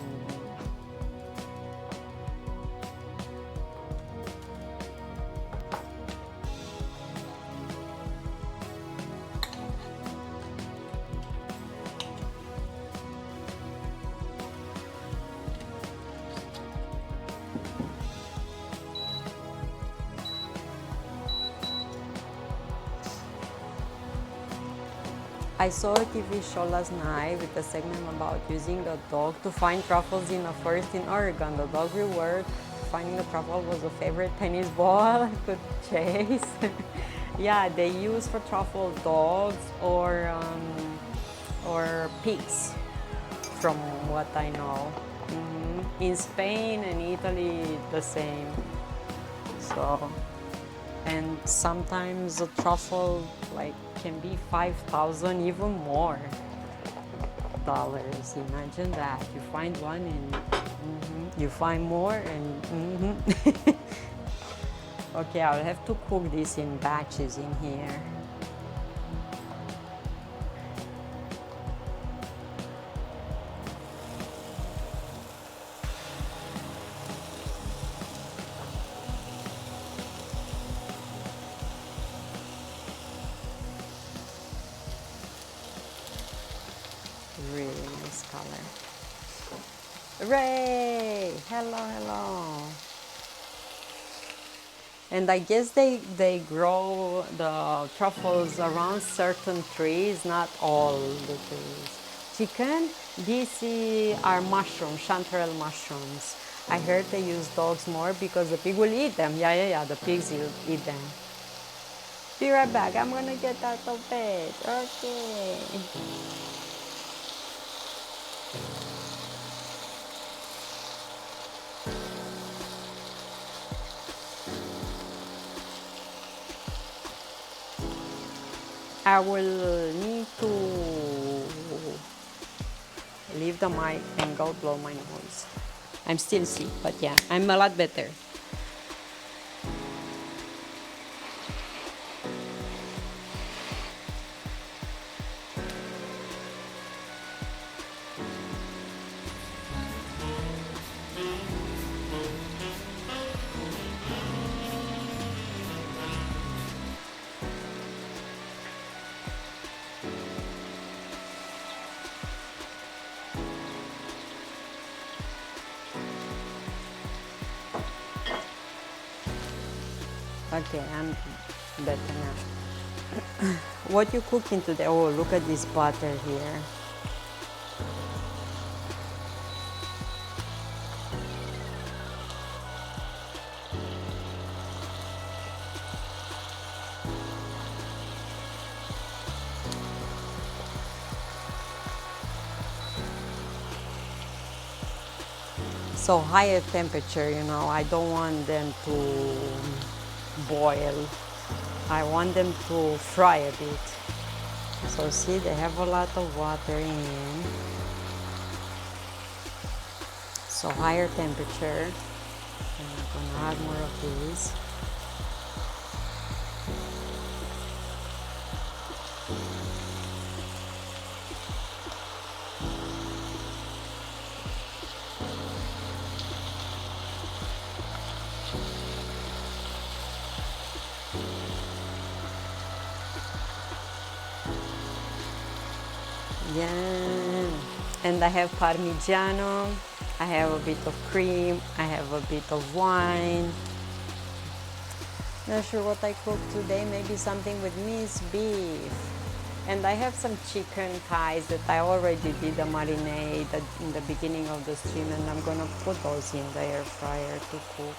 I saw a TV show last night with a segment about using the dog to find truffles in a forest in Oregon. The dog reward finding a truffle was a favorite tennis ball could chase. Yeah, they use for truffle dogs or pigs, from what I know. In Spain and Italy, the same. So and sometimes a truffle like can be 5,000, even more dollars. Imagine that. You find one and you find more and Okay, I'll have to cook this in batches in here. Really nice color. Hooray! Hello, hello. And I guess they grow the truffles around certain trees, not all the trees. Chicken, these are mushrooms, chantarelle mushrooms. I heard they use dogs more because the pig will eat them. Yeah, the pigs will eat them. Be right back, I'm gonna get out of bed. Okay. I will need to leave the mic and go blow my nose. I'm still sick, but yeah, I'm a lot better. Okay, I'm better now. What you cooking today? Oh, look at this butter here. So higher temperature, you know, I don't want them to boil. I want them to fry a bit. So see, they have a lot of water in. So higher temperature. And I'm gonna add more of these. Yeah, and I have Parmigiano, I have a bit of cream, I have a bit of wine. Not sure what I cooked today, maybe something with minced beef. And I have some chicken thighs that I already did the marinade in the beginning of the stream, and I'm gonna put those in the air fryer to cook.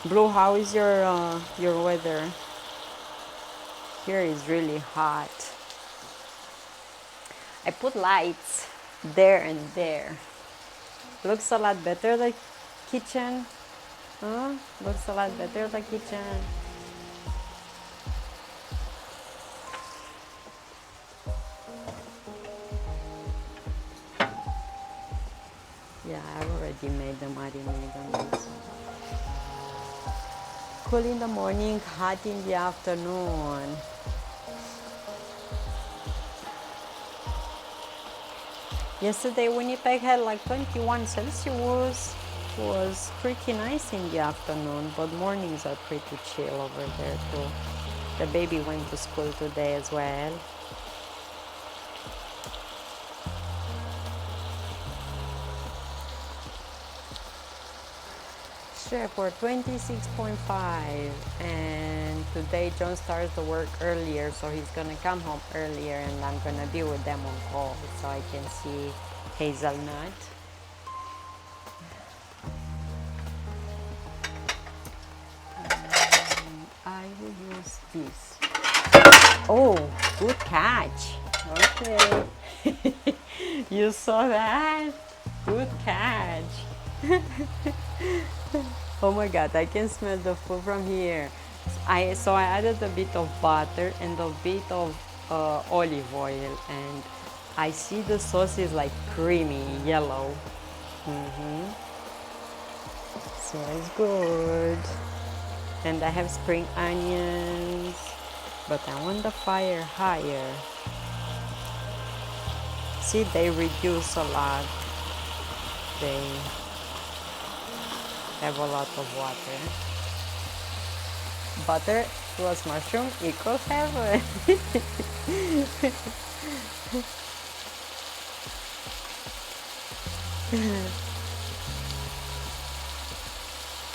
Blue, how is your weather? Here is really hot. I put lights there and there. Looks a lot better the kitchen. Huh? Looks a lot better the kitchen. Yeah, I already made the marinade on this. Cool in the morning, hot in the afternoon. Yesterday Winnipeg had like 21 Celsius. It was pretty nice in the afternoon, but mornings are pretty chill over there too. The baby went to school today as well. For 26.5, and today John starts to work earlier, so he's gonna come home earlier, and I'm gonna be with them on call so I can see Hazelnut. Oh, good catch. Okay. You saw that? Good catch. Oh my god, I can smell the food from here. So I added a bit of butter and a bit of olive oil, and I see the sauce is like creamy yellow. Smells good. And I have spring onions, but I want the fire higher. See, they reduce a lot. They have a lot of water. Butter plus mushroom equals heaven.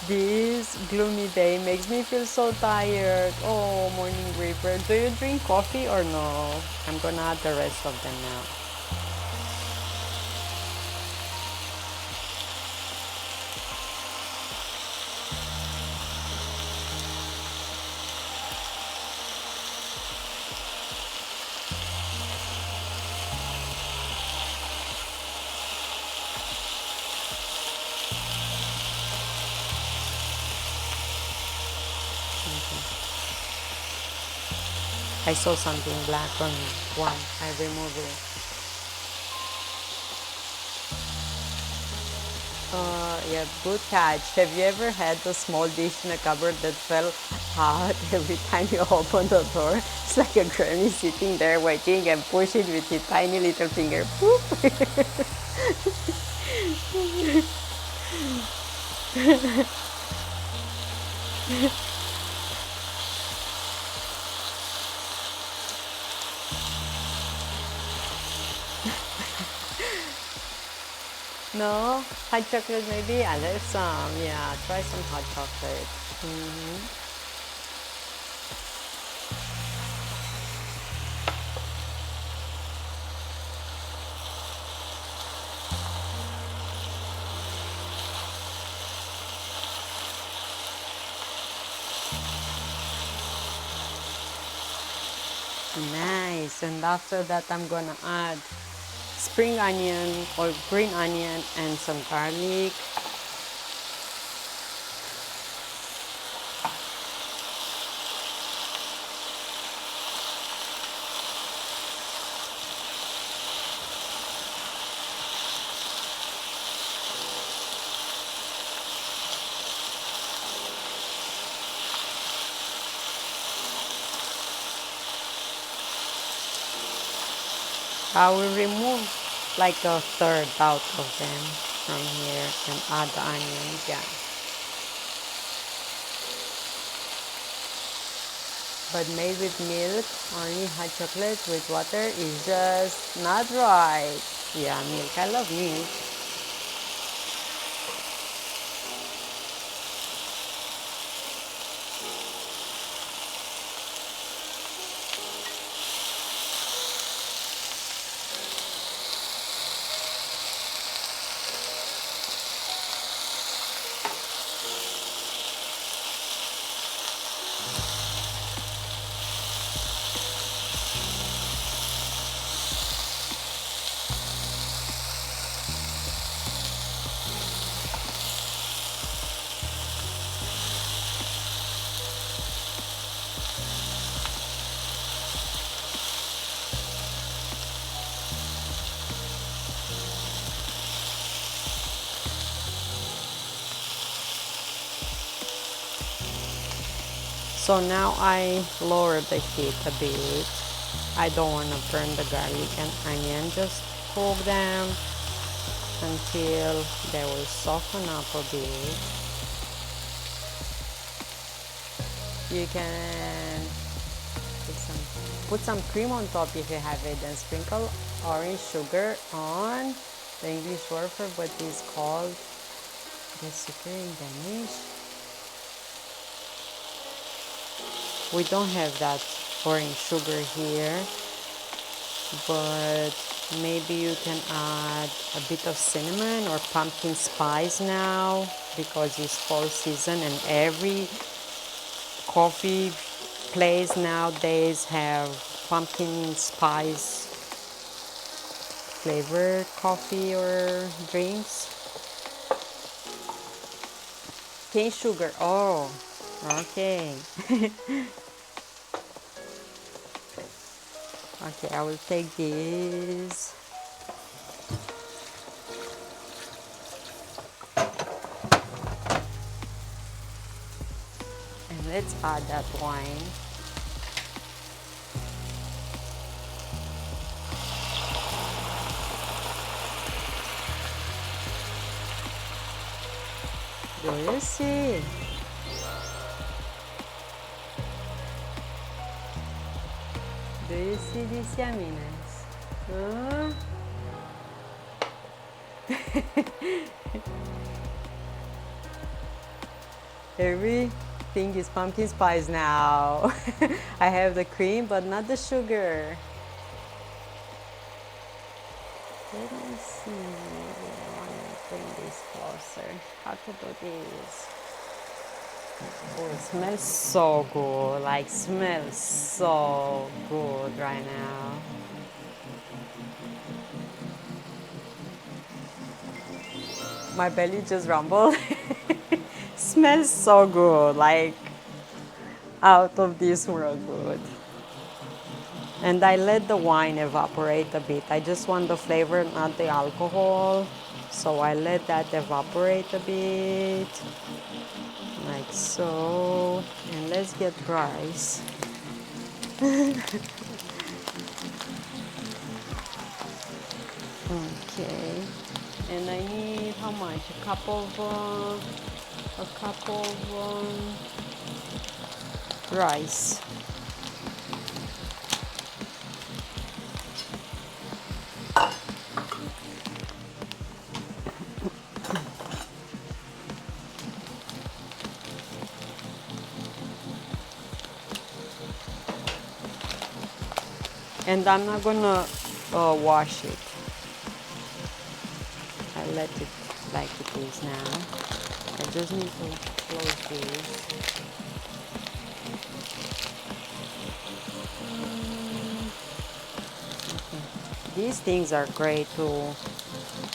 This gloomy day makes me feel so tired. Oh, morning reaper. Do you drink coffee or no? I'm gonna add the rest of them now. I saw something black on one. I removed it. Yeah, good catch. Have you ever had a small dish in a cupboard that fell out every time you open the door? It's like a granny sitting there waiting and pushing with his tiny little finger. Boop. No? Hot chocolate maybe? I love some. Yeah, try some hot chocolate. Nice. And after that, I'm gonna add spring onion or green onion and some garlic. I will remove like a third out of them from here and add the onions. Yeah. But made with milk, only hot chocolate with water is just not right. Yeah, milk. I love milk. So now I lower the heat a bit. I don't want to burn the garlic and onion. Just cook them until they will soften up a bit. You can put some cream on top if you have it, and sprinkle orange sugar on the English word for what is called the sugar in Danish. We don't have that orange sugar here, but maybe you can add a bit of cinnamon or pumpkin spice now because it's fall season and every coffee place nowadays have pumpkin spice flavored coffee or drinks. Cane sugar. Oh, okay. Okay, I will take this. And let's add that wine. Do you see? Do you see this yumminess? Huh? Everything is pumpkin spice now. I have the cream, but not the sugar. Let me see. I want to bring this closer. How to do this? Oh, it smells so good. Like, smells so good right now. My belly just rumbled. Smells so good. Like, out of this world good. And I let the wine evaporate a bit. I just want the flavor, not the alcohol. So I let that evaporate a bit. Like so. And let's get rice. Okay. And I need how much? A cup of rice. And I'm not gonna wash it. I let it like it is now. I just need to close this. These things are great to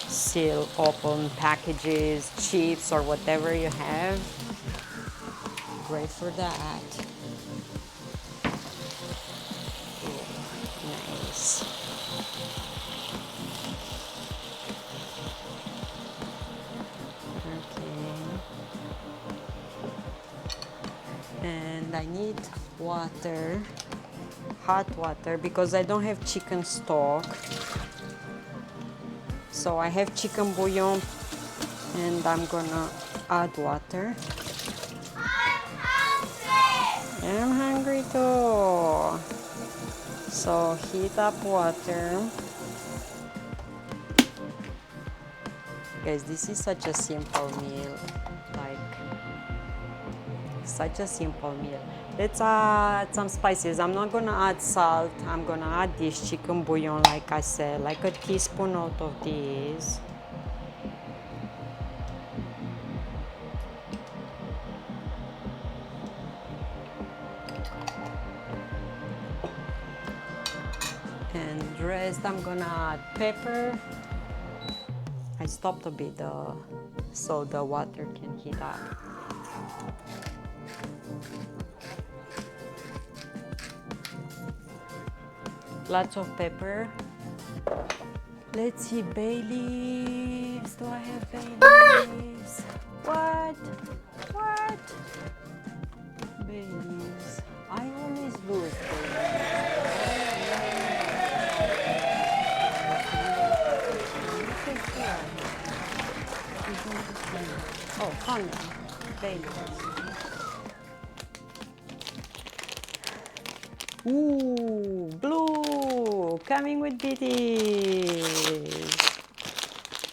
seal open packages, chips, or whatever you have. Great for that. Nice. And I need water, hot water, because I don't have chicken stock. So I have chicken bouillon and I'm gonna add water. I'm hungry too. So heat up water. Guys, this is such a simple meal. Like, such a simple meal. Let's add some spices. I'm not gonna add salt. I'm gonna add this chicken bouillon, like I said, like a teaspoon out of this. And the rest I'm gonna add pepper. I stopped a bit so the water can heat up. Lots of pepper. Let's see, bay leaves. Do I have bay leaves? What? What? Bay leaves. I always lose bay leaves. Oh, found them. Bay leaves. Ooh, blue, coming with beauties.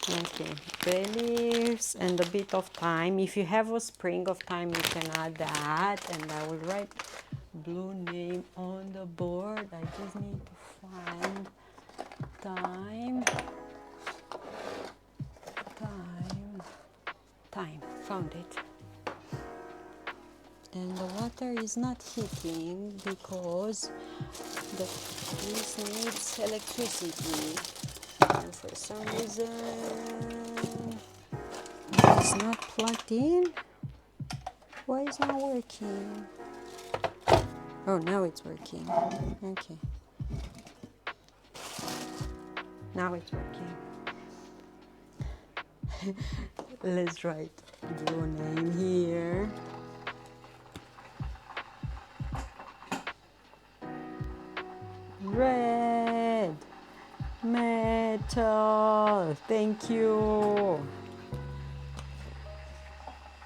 Okay, bay leaves and a bit of thyme. If you have a sprig of thyme, you can add that. And I will write blue name on the board. I just need to find thyme. Thyme. Found it. then the water is not heating because this needs electricity, and for some reason it's not plugged in. Why is it not working? Oh, now it's working. Okay, now it's working. Let's write your name here. Red metal. Thank you.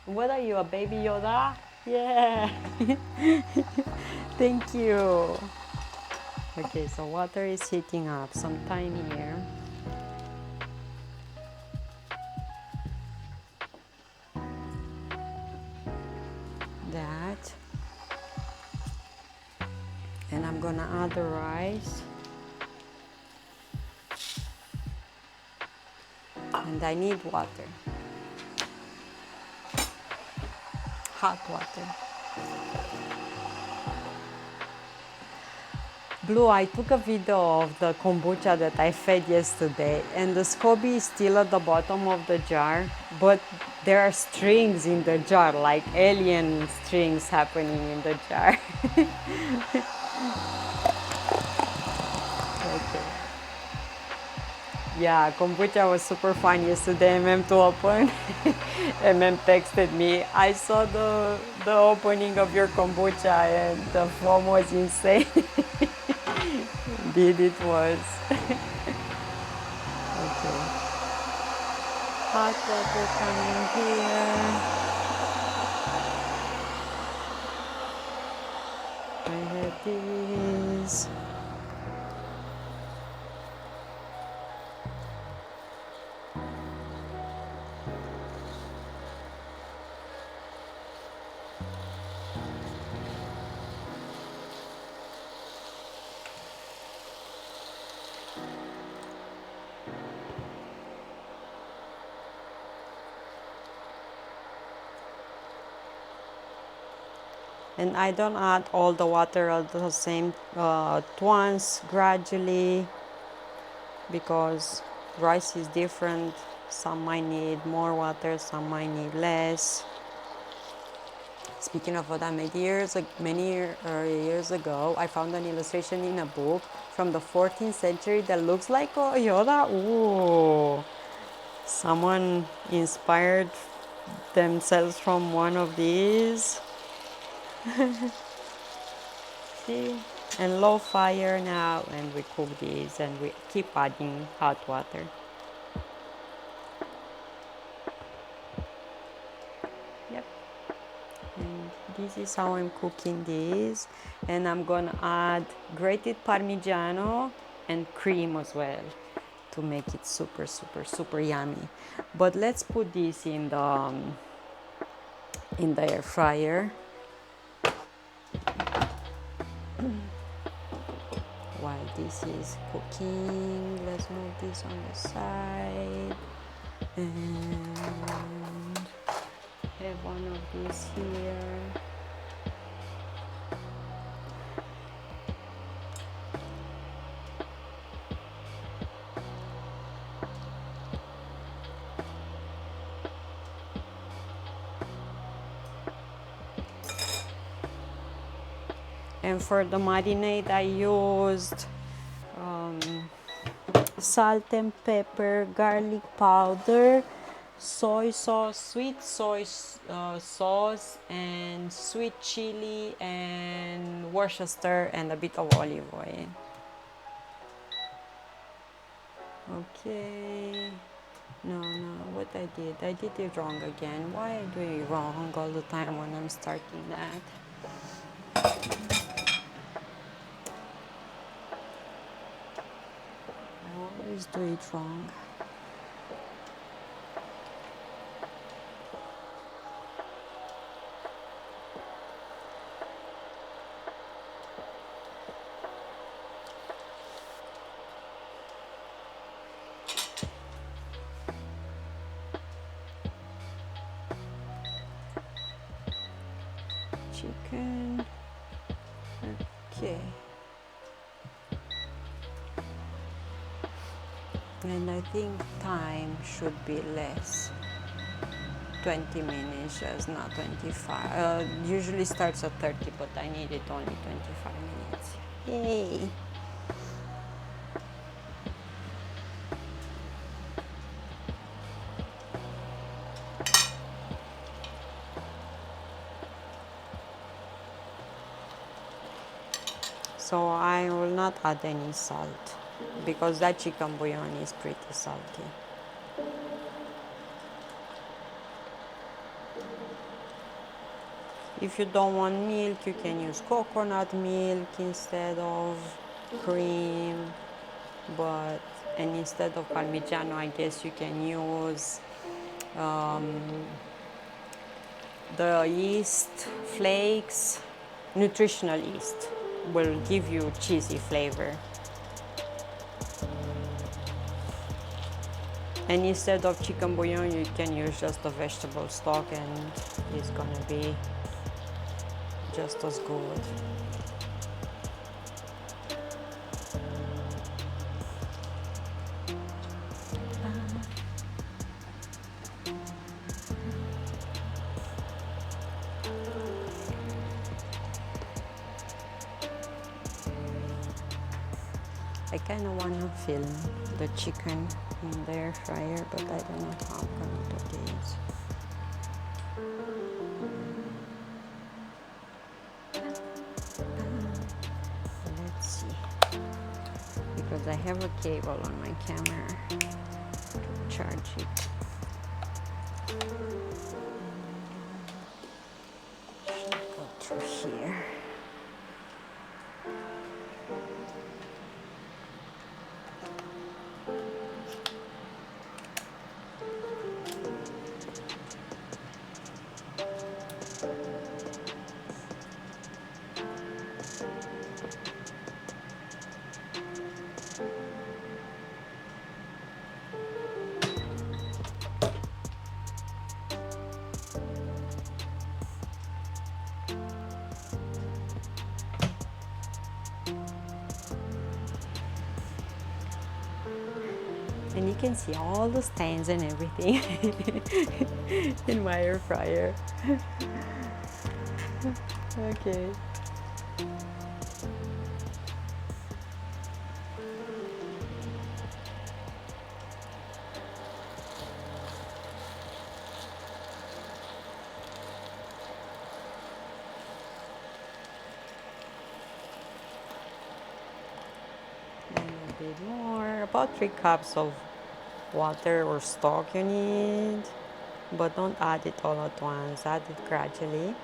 What are you, a baby Yoda? Yeah. Thank you. Okay, so water is heating up. Some time here. That. And I'm gonna add the rice. And I need water. Hot water. Blue, I took a video of the kombucha that I fed yesterday, and the SCOBY is still at the bottom of the jar, but there are strings in the jar, like alien strings happening in the jar. Okay. Yeah, kombucha was super fun yesterday, to open. texted me, I saw the opening of your kombucha and the foam was insane. Indeed it was. Okay. Hot water coming here. I have this. And I don't add all the water at the same at once, gradually, because rice is different. Some might need more water, some might need less. Speaking of what I made many years ago, I found an illustration in a book from the 14th century that looks like a Yoda. Ooh, someone inspired themselves from one of these. See? And low fire now, and we cook these and we keep adding hot water. Yep. And this is how I'm cooking these, and I'm gonna add grated Parmigiano and cream as well to make it super yummy. But let's put this in the air fryer. While this is cooking, let's move this on the side and have one of these here. And for the marinade, I used salt and pepper, garlic powder, soy sauce, sweet soy sauce, and sweet chili, and Worcester, and a bit of olive oil. Okay. No, what I did it wrong again. Why I do it wrong all the time when I'm starting that? I always do it wrong. chicken. Okay. And I think time should be less. 20 minutes, just not 25. Usually starts at 30, but I needed only 25 minutes. Yay! So I will not add any salt because that chicken bouillon is pretty salty. If you don't want milk, you can use coconut milk instead of cream. And instead of Parmigiano, I guess you can use the yeast flakes. Nutritional yeast will give you cheesy flavor. And instead of chicken bouillon, you can use just a vegetable stock and it's gonna be just as good. I kind of want to film the chicken in the air fryer, but I don't know how I'm going to do this. Let's see, because I have a cable on my camera to charge it. Should go through here. And you can see all the stains and everything in my air fryer. Okay. And a bit more, about 3 cups of water or stock you need, but don't add it all at once, add it gradually.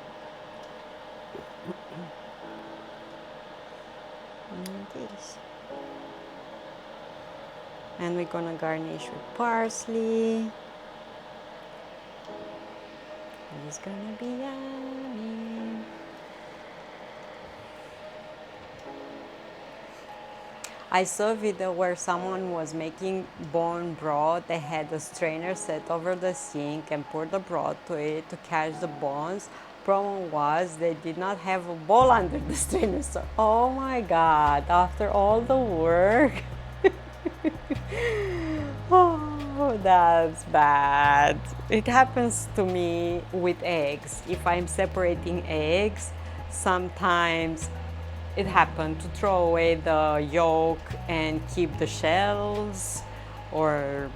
And this. And we're gonna garnish with parsley. It's gonna be yummy. I saw a video where someone was making bone broth. They had a strainer set over the sink and poured the broth to it to catch the bones. Problem was they did not have a bowl under the strainer. So, oh my God, after all the work. Oh, that's bad. It happens to me with eggs. If I'm separating eggs, sometimes it happened to throw away the yolk and keep the shells, or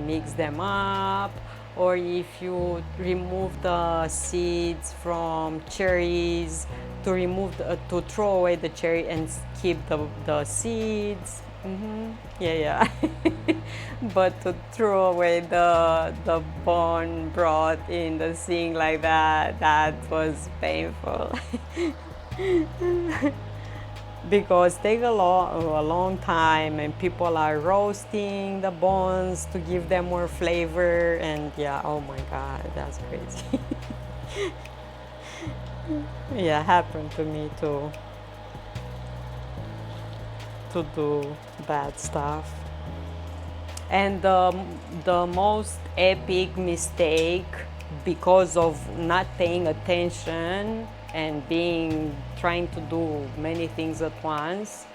mix them up, or if you remove the seeds from cherries, to throw away the cherry and keep the seeds. Yeah. But to throw away the bone broth in the sink like that was painful. Because it takes a long time, and people are roasting the bones to give them more flavor, and yeah, oh my God, that's crazy. Yeah, happened to me too, to do bad stuff. And the most epic mistake, because of not paying attention and trying to do many things at once.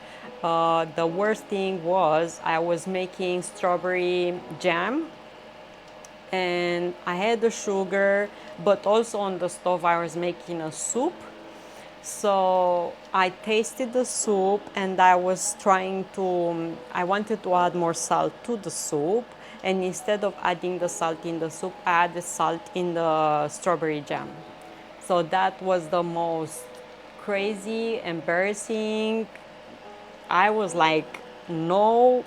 The worst thing was I was making strawberry jam, and I had the sugar, but also on the stove I was making a soup. So I tasted the soup and I wanted to add more salt to the soup. And instead of adding the salt in the soup, I added salt in the strawberry jam. So that was the most crazy, embarrassing. I was like, no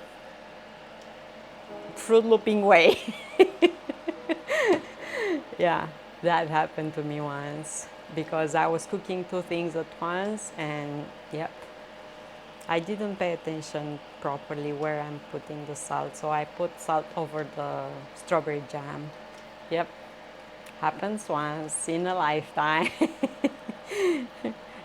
Fruit Looping way. Yeah, that happened to me once because I was cooking two things at once, and yep, I didn't pay attention properly where I'm putting the salt, so I put salt over the strawberry jam. Yep, happens once in a lifetime.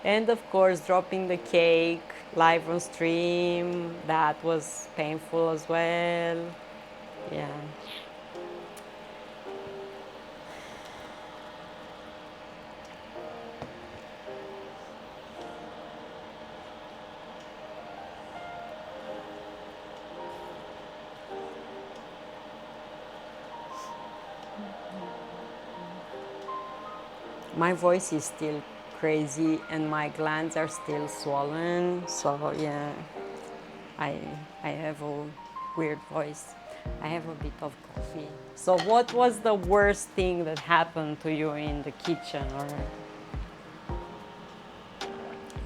And of course, dropping the cake live on stream, that was painful as well. Yeah. My voice is still crazy and my glands are still swollen, so yeah, I have a weird voice. I have a bit of coffee. So what was the worst thing that happened to you in the kitchen, or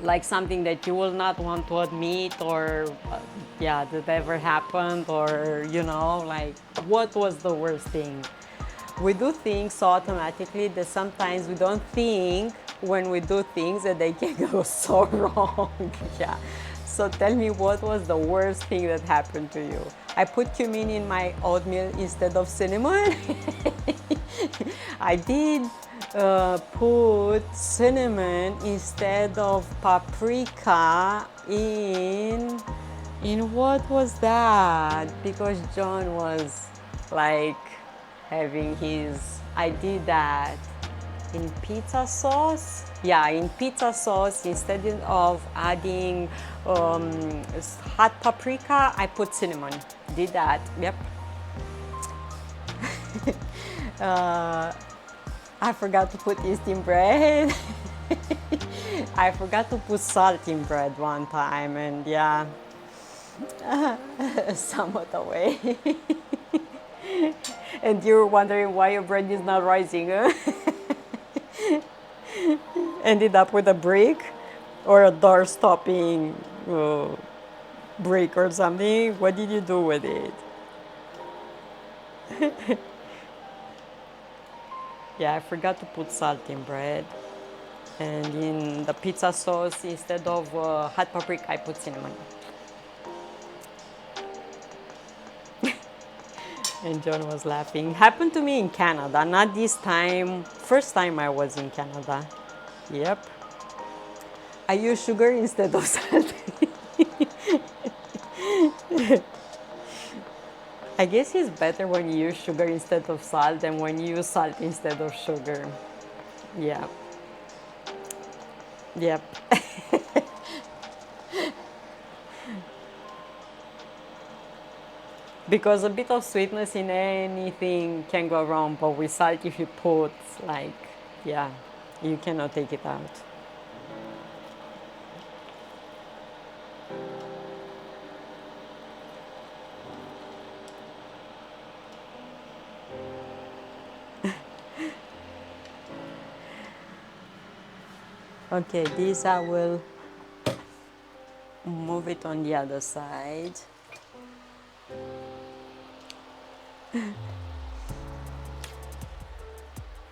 like something that you will not want to admit, or yeah, that ever happened, or like what was the worst thing? We do things so automatically that sometimes we don't think when we do things that they can go so wrong. Yeah. So tell me, what was the worst thing that happened to you? I put cumin in my oatmeal instead of cinnamon. I did put cinnamon instead of paprika in what was that? Because John was like having I did that in pizza sauce. Yeah, in pizza sauce, instead of adding hot paprika, I put cinnamon. Did that, yep. I forgot to put yeast in bread. I forgot to put salt in bread one time, and yeah, somewhat away. And you're wondering why your bread is not rising, huh? Ended up with a brick or a door stopping brick or something. What did you do with it? Yeah, I forgot to put salt in bread. And in the pizza sauce, instead of hot paprika, I put cinnamon. And John was laughing. Happened to me in Canada, not this time. First time I was in Canada. Yep. I use sugar instead of salt. I guess it's better when you use sugar instead of salt than when you use salt instead of sugar. Yeah. Yep. Because a bit of sweetness in anything can go wrong, but with salt, if you put, like, yeah, you cannot take it out. Okay, this I will move it on the other side.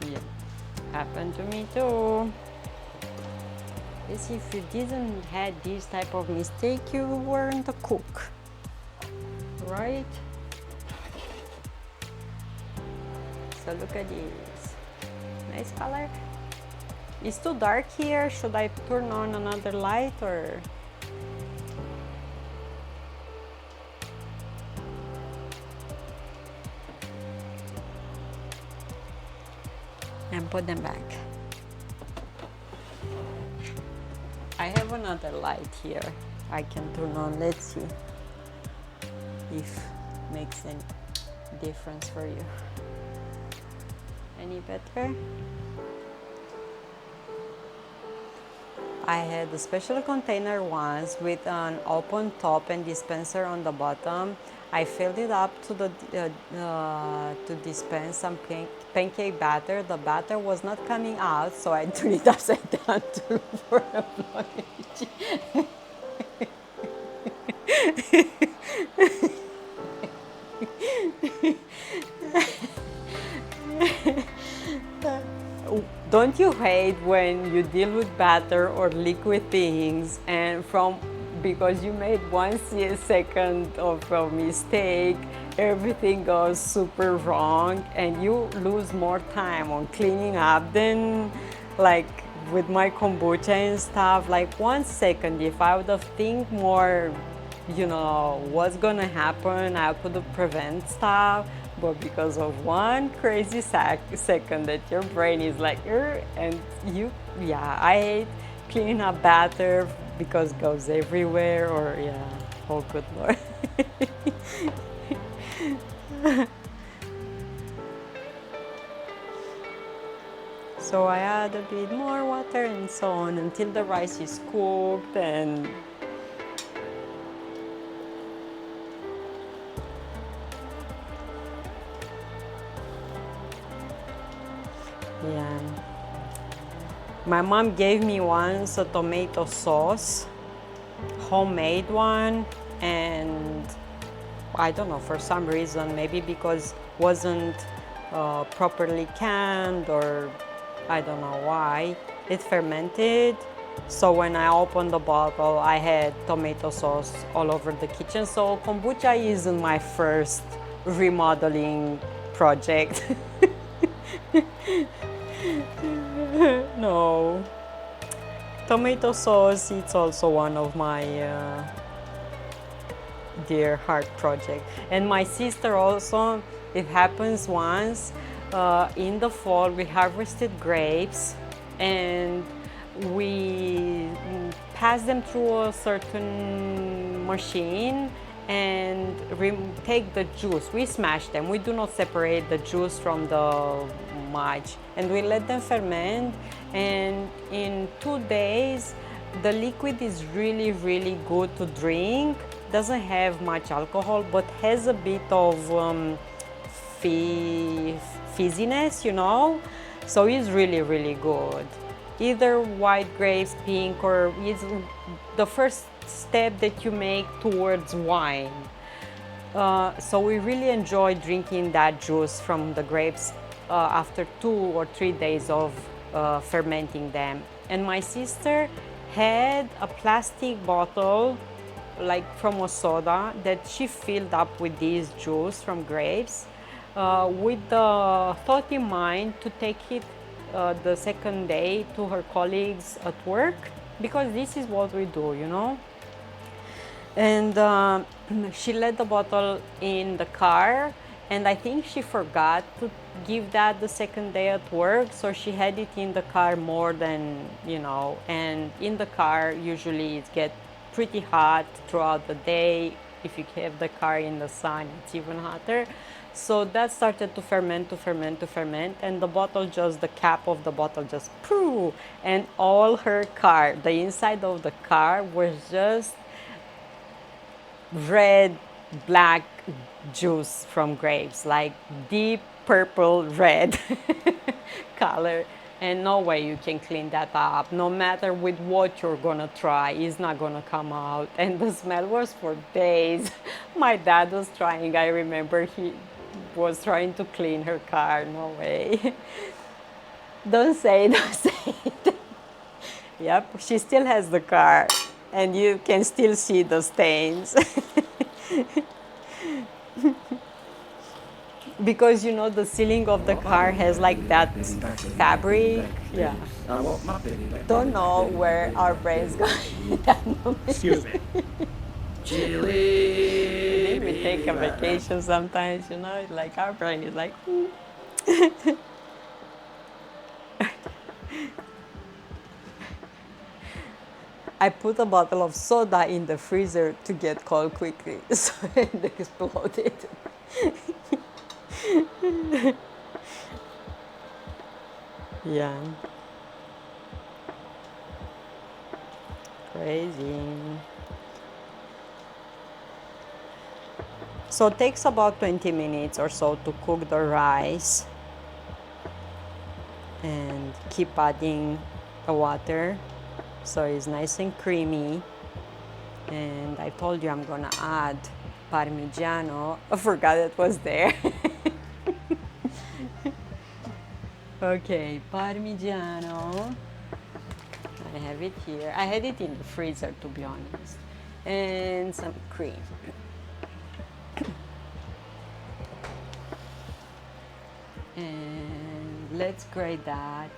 Yeah, happened to me too. Yes, if you didn't had this type of mistake, you weren't a cook, right? So look at this, nice color. It's too dark here. Should I turn on another light or? And put them back. have another light here I can turn on. Let's see if makes any difference for you. Any better? I had a special container once with an open top and dispenser on the bottom. I filled it up to dispense some pancake batter. The batter was not coming out, so I turned it upside down to look for a blockage. Don't you hate when you deal with batter or liquid things and because you made 1 second of a mistake, everything goes super wrong and you lose more time on cleaning up than like with my kombucha and stuff. Like 1 second, if I would have think more, you know, what's gonna happen, I could have prevent stuff. But because of one crazy second that your brain is like, and you, yeah, I hate cleaning up batter because it goes everywhere, or yeah, oh good Lord. So I add a bit more water and so on until the rice is cooked. And yeah, my mom gave me once a tomato sauce, homemade one, and I don't know, for some reason, maybe because wasn't properly canned, or I don't know why, it fermented. So when I opened the bottle, I had tomato sauce all over the kitchen. So kombucha isn't my first remodeling project. No. Tomato sauce, it's also one of my dear heart project. And my sister also, it happens once in the fall, we harvested grapes and we pass them through a certain machine and take the juice. We smash them. We do not separate the juice from the mulch, and we let them ferment. And in 2 days, the liquid is really, really good to drink. Doesn't have much alcohol, but has a bit of fizziness, you know. So it's really, really good. Either white grapes, pink, or it's the first step that you make towards wine. So we really enjoy drinking that juice from the grapes after 2 or 3 days of fermenting them. And my sister had a plastic bottle, like from a soda, that she filled up with this juice from grapes with the thought in mind to take it the second day to her colleagues at work, because this is what we do, you know. And she let the bottle in the car, and I think she forgot to give that the second day at work, so she had it in the car more than, you know. And in the car usually it gets pretty hot throughout the day. If you have the car in the sun, it's even hotter. So that started to ferment, and the bottle, just the cap of the bottle just poof, and all her car, the inside of the car was just red, black juice from grapes, like deep purple red color. And no way you can clean that up. No matter with what you're gonna try, it's not gonna come out. And the smell was for days. My dad was trying, I remember he was trying to clean her car. No way. Don't say it. Yep, she still has the car, and you can still see the stains. Because you know the ceiling of the car has like that fabric. Yeah. Don't know where our brains go.
Excuse me.
We take a vacation sometimes, you know, like our brain is like. I put a bottle of soda in the freezer to get cold quickly, so it exploded. Yeah. Crazy. So it takes about 20 minutes or so to cook the rice, and keep adding the water so it's nice and creamy. And I told you I'm gonna add Parmigiano. I forgot it was there. Okay, Parmigiano. I have it here. I had it in the freezer, to be honest. And some cream. And let's grate that.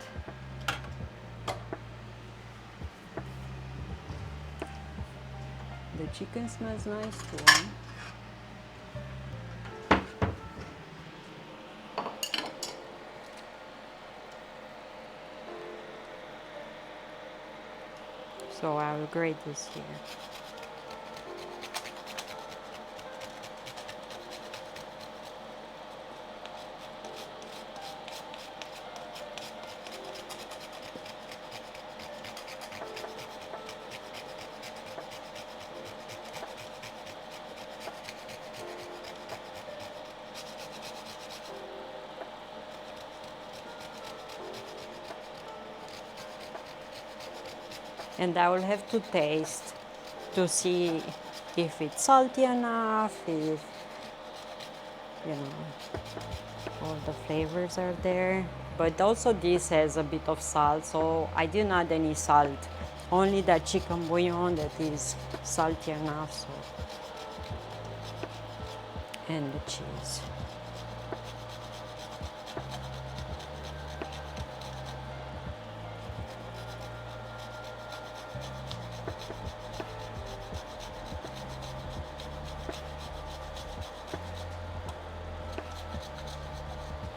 The chicken smells nice too. So I will grate this here. And I will have to taste to see if it's salty enough, if, you know, all the flavors are there. But also this has a bit of salt, so I didn't add any salt. Only that chicken bouillon that is salty enough, so. And the cheese.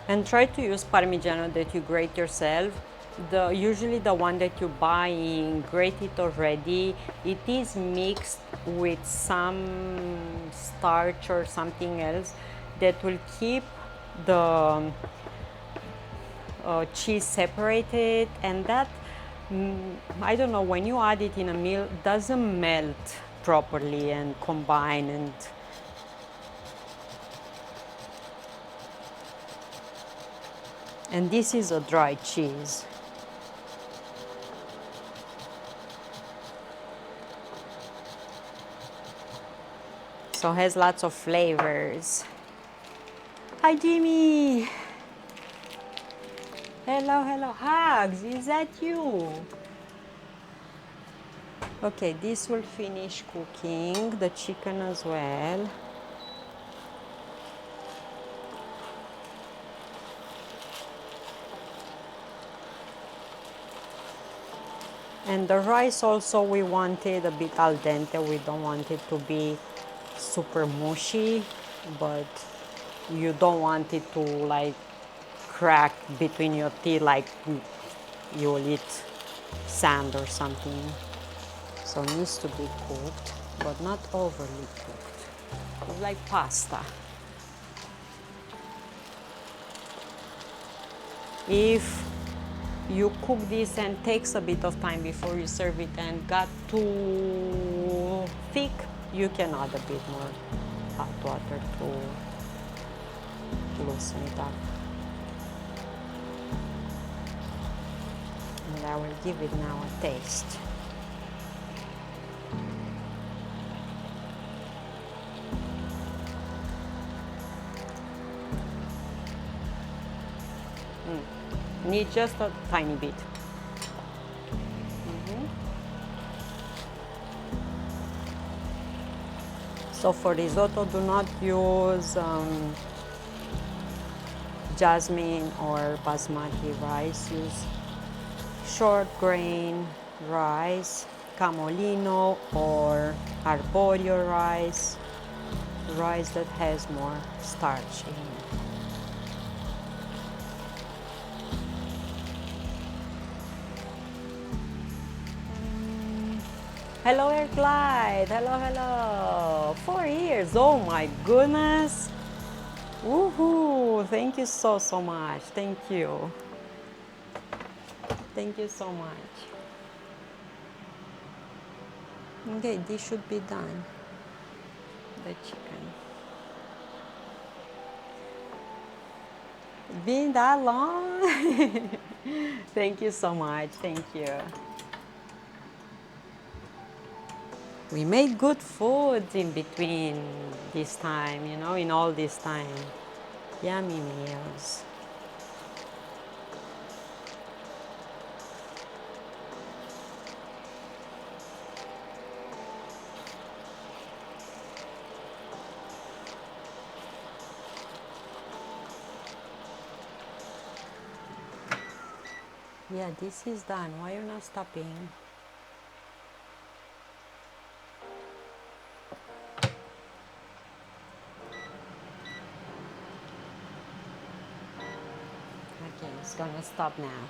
And try to use Parmigiano that you grate yourself. Usually the one that you buy in grated already, it is mixed with some starch or something else that will keep the cheese separated, and that, I don't know, when you add it in a meal, doesn't melt properly and combine. And this is a dry cheese. So it has lots of flavors. Hi, Jimmy. Hello, hello. Hugs, is that you? Okay, this will finish cooking, the chicken as well. And the rice also, we want it a bit al dente. We don't want it to be super mushy, but you don't want it to like crack between your teeth like you will eat sand or something. So it needs to be cooked, but not overly cooked. It's like pasta. If you cook this and takes a bit of time before you serve it and got too thick, you can add a bit more hot water to loosen it up. And I will give it now a taste. Need just a tiny bit. So for risotto, do not use jasmine or basmati rice. Use short grain rice, camolino or arborio rice, rice that has more starch in it. Hello, Air Glide. Hello, hello. 4 years. Oh my goodness. Woohoo. Thank you so much. Thank you. Thank you so much. Okay, this should be done. The chicken. Been that long? Thank you so much. Thank you. We made good food in between this time, you know, in all this time. Yummy meals. Yeah, this is done. Why are you not stopping? Okay, it's gonna stop now.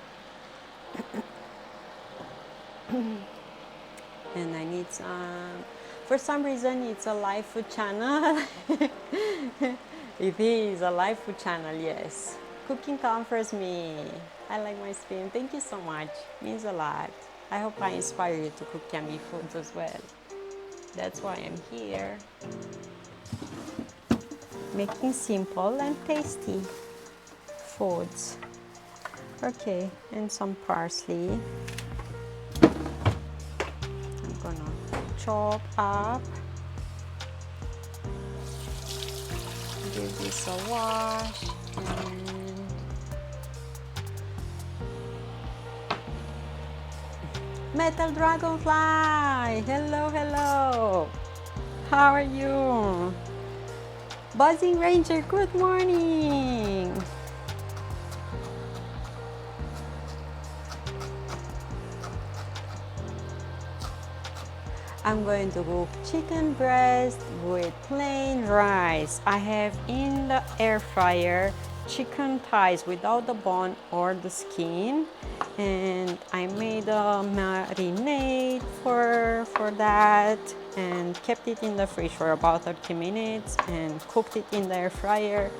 And I need some, for some reason it's a live food channel. It is a live food channel, yes. Cooking comforts me. I like my spin. Thank you so much. Means a lot. I hope I inspire you to cook yummy foods as well. That's why I'm here. Making simple and tasty foods. Okay, and some parsley. I'm gonna chop up. Give this a wash. And Metal Dragonfly! Hello, hello! How are you? Buzzing Ranger, good morning! I'm going to cook chicken breast with plain rice. I have in the air fryer chicken thighs without the bone or the skin, and I made a marinade for that and kept it in the fridge for about 30 minutes and cooked it in the air fryer.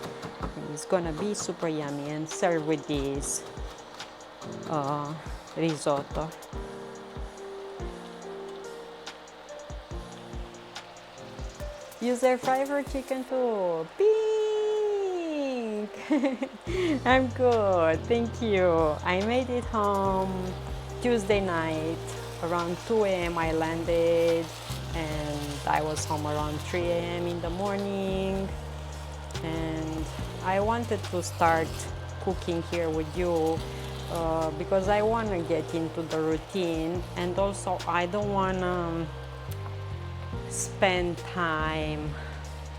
It's gonna be super yummy and served with this risotto. Use air fryer for chicken too. Pink! I'm good, thank you. I made it home Tuesday night. Around 2 a.m. I landed and I was home around 3 a.m. in the morning. And I wanted to start cooking here with you because I want to get into the routine, and also I don't want to spend time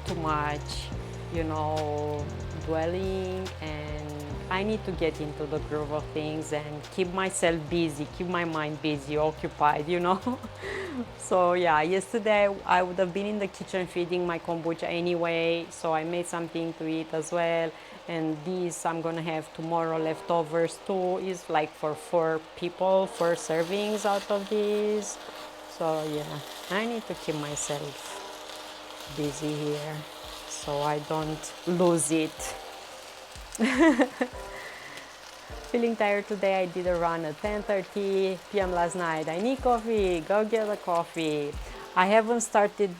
too much, you know, dwelling, and I need to get into the groove of things and keep myself busy, keep my mind busy, occupied, you know. So yeah, yesterday I would have been in the kitchen feeding my kombucha anyway, so I made something to eat as well. And this I'm gonna have tomorrow leftovers too. Is like for 4 people, 4 servings out of this. So yeah, I need to keep myself busy here so I don't lose it. Feeling tired today. I did a run at 10:30 p.m. last night. I need coffee. Go get a coffee. I haven't started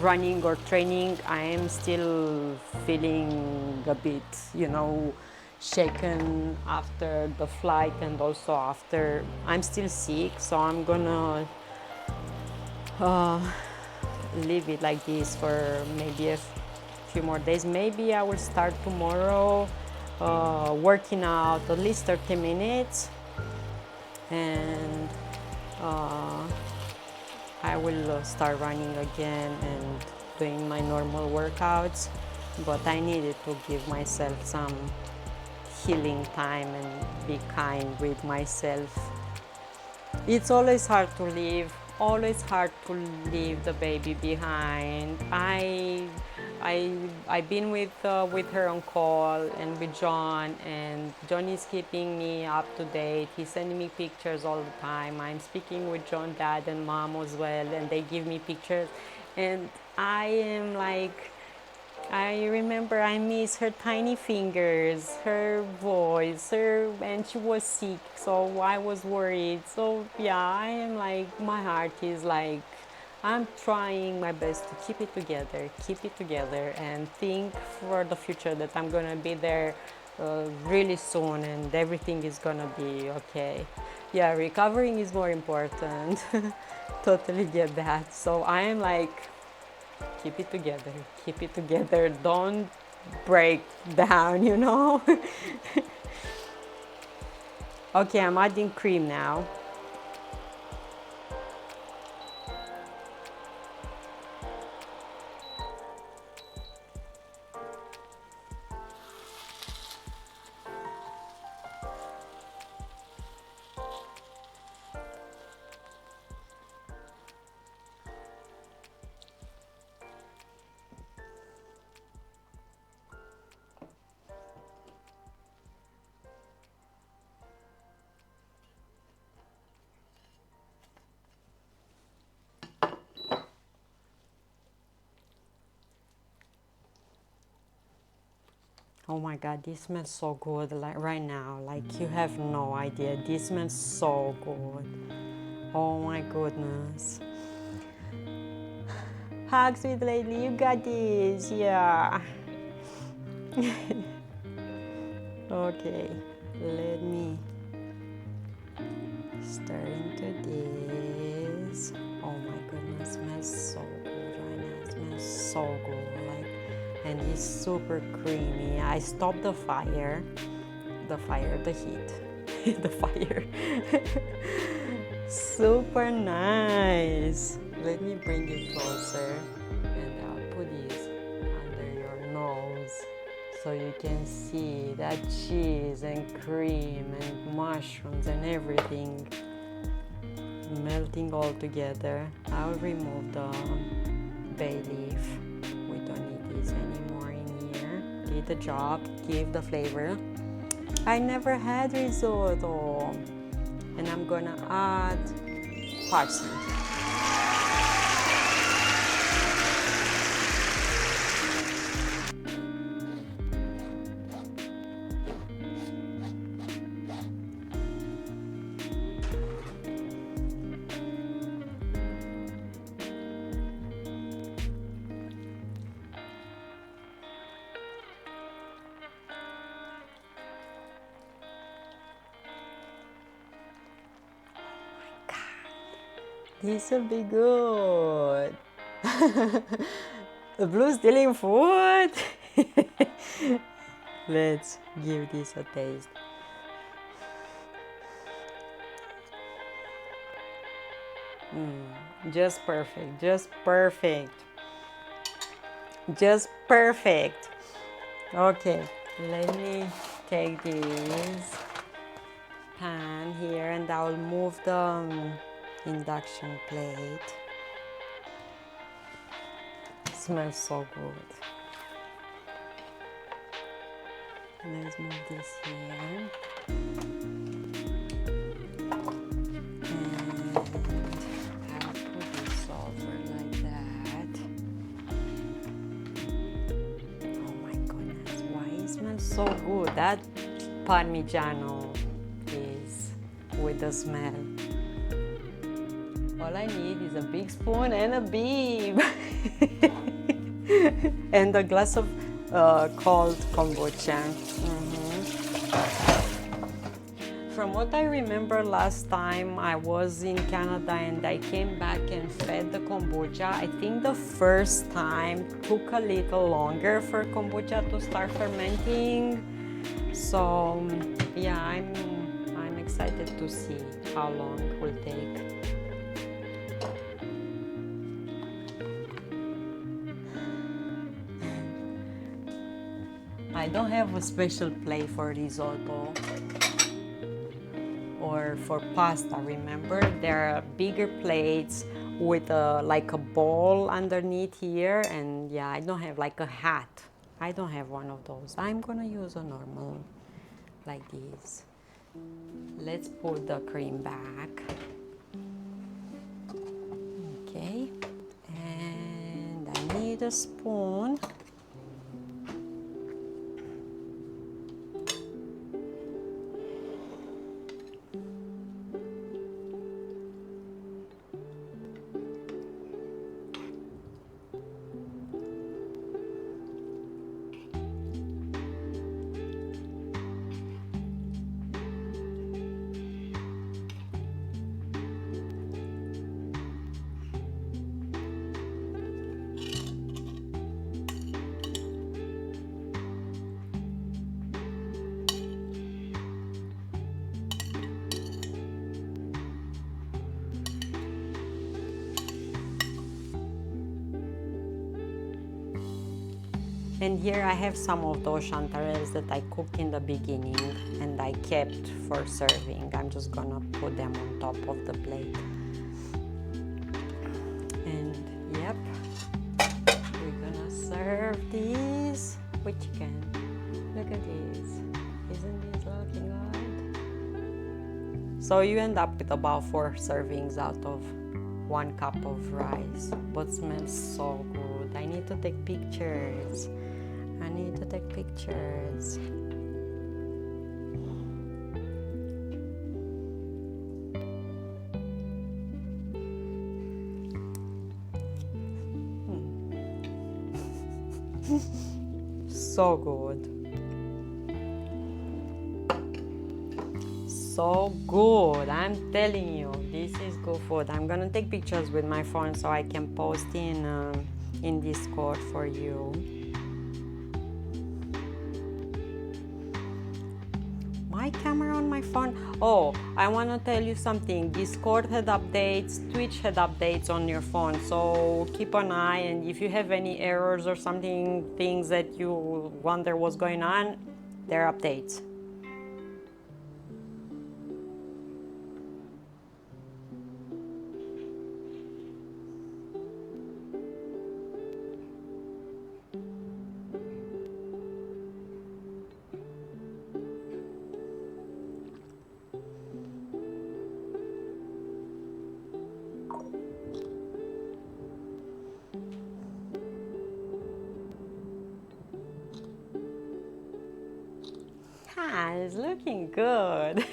running or training. I am still feeling a bit, you know, shaken after the flight, and also after I'm still sick, so I'm gonna leave it like this for maybe a few more days. Maybe I will start tomorrow working out at least 30 minutes, and I will start running again and doing my normal workouts. But I needed to give myself some healing time and be kind with myself. It's always hard to leave, always hard to leave the baby behind. I've been with her on call and with John, and John is keeping me up to date. He's sending me pictures all the time. I'm speaking with John, dad, and mom as well, and they give me pictures, and I am like, I remember I miss her tiny fingers, her voice, her when she was sick, so I was worried. So yeah, I am like, my heart is like, I'm trying my best to keep it together, and think for the future that I'm gonna be there really soon and everything is gonna be okay. Yeah, recovering is more important. Totally get that. So I am like, keep it together, don't break down, you know. Okay, I'm adding cream now. Oh my god, this smells so good, like right now, like you have no idea. This smells so good. Oh my goodness. Hug, sweet lady, you got this. Yeah. Okay, let me stir into this. Oh my goodness, smells so good right now. It smells so good, like, and it's super creamy. I stopped the fire, the heat, the fire. Super nice. Let me bring it closer, and I'll put this under your nose so you can see that cheese and cream and mushrooms and everything melting all together. I'll remove the bay leaf. We don't need this anymore in here. Did the job, give the flavor. I never had risotto, and I'm gonna add parsley. This will be good. The blue's stealing food. Let's give this a taste. Just perfect, just perfect. Just perfect. Okay, let me take this pan here and I'll move the induction plate. Smells so good. Let's move this here. And I'll put this over like that. Oh my goodness, why it smells so good? That Parmigiano is with the smell. All I need is a big spoon and a bib. And a glass of cold kombucha. From what I remember last time I was in Canada and I came back and fed the kombucha, I think the first time took a little longer for kombucha to start fermenting. So yeah, I'm excited to see how long it will take. I don't have a special plate for risotto or for pasta, remember? There are bigger plates with like a ball underneath here, and yeah, I don't have like a hat. I don't have one of those. I'm gonna use a normal like this. Let's put the cream back. Okay, and I need a spoon. And here I have some of those chantarelles that I cooked in the beginning and I kept for serving. I'm just gonna put them on top of the plate. And yep, we're gonna serve these with chicken. Look at this. Isn't this looking good? So you end up with about 4 servings out of 1 cup of rice, but smells so good. I need to take pictures. I need to take pictures. So good. So good. I'm telling you, this is good food. I'm gonna take pictures with my phone so I can post in Discord for you. My camera on my phone. Oh, I want to tell you something. Discord had updates, Twitch had updates on your phone, so keep an eye, and if you have any errors or something, things that you wonder what's going on, there are updates. Ah, it's looking good.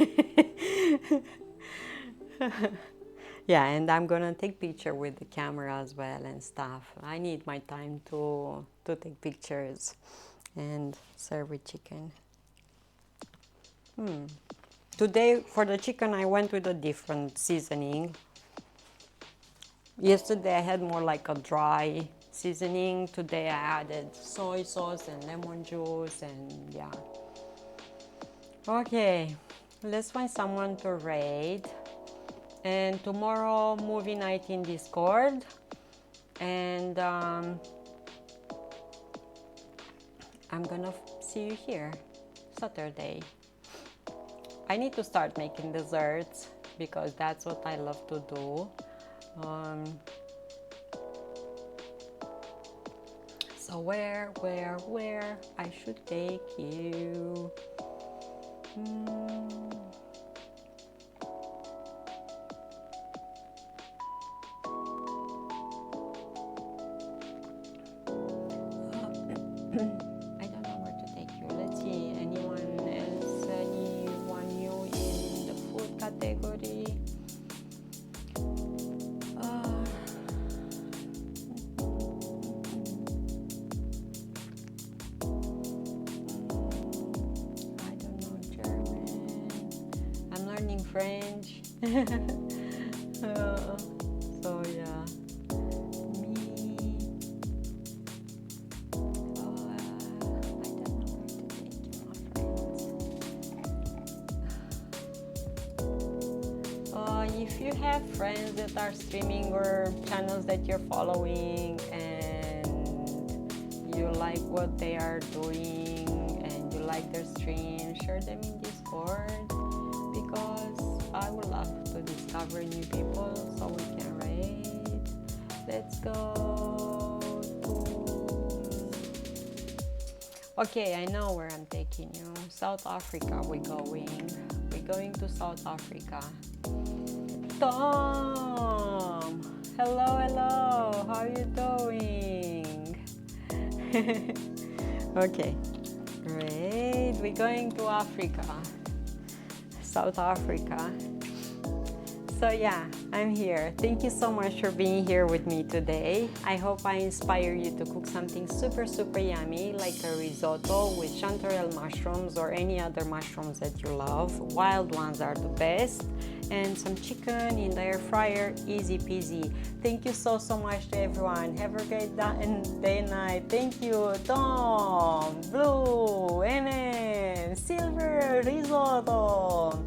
Yeah, and I'm gonna take picture with the camera as well and stuff. I need my time to take pictures and serve with chicken. Today for the chicken I went with a different seasoning. Yesterday I had more like a dry seasoning. Today I added soy sauce and lemon juice, and yeah. Okay, let's find someone to raid. And tomorrow movie night in Discord. And I'm gonna see you here Saturday. I need to start making desserts because that's what I love to do. So where I should take you? I don't know where to take you. Let's see. Anyone else? Anyone new in the food category? I don't know German. I'm learning French. So yeah. If you have friends that are streaming or channels that you're following and you like what they are doing and you like their stream, share them in Discord, because I would love to discover new people so we can raid. Let's go to... Okay, I know where I'm taking you. South Africa we're going. We're going to South Africa. Tom! Hello, hello! How are you doing? Okay, great. We're going to Africa. South Africa. So yeah, I'm here. Thank you so much for being here with me today. I hope I inspire you to cook something super yummy like a risotto with chantarelle mushrooms or any other mushrooms that you love. Wild ones are the best. And some chicken in the air fryer, easy peasy. Thank you so much to everyone. Have a great day and night. Thank you, Tom, Blue, Silver, Risotto.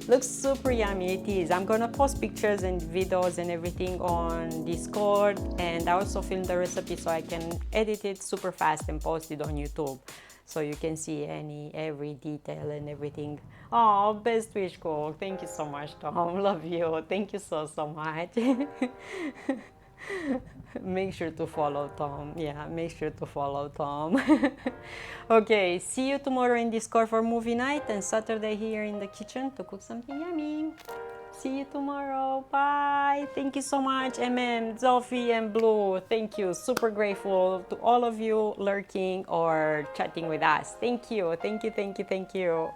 Looks super yummy, it is. I'm gonna post pictures and videos and everything on Discord, and I also filmed the recipe so I can edit it super fast and post it on YouTube so you can see every detail and everything. Oh, best wish cook. Thank you so much, Tom. Love you. Thank you so much. Make sure to follow Tom. Yeah, make sure to follow Tom. Okay, see you tomorrow in Discord for movie night and Saturday here in the kitchen to cook something yummy. See you tomorrow. Bye. Thank you so much, Zophie and Blue. Thank you. Super grateful to all of you lurking or chatting with us. Thank you. Thank you.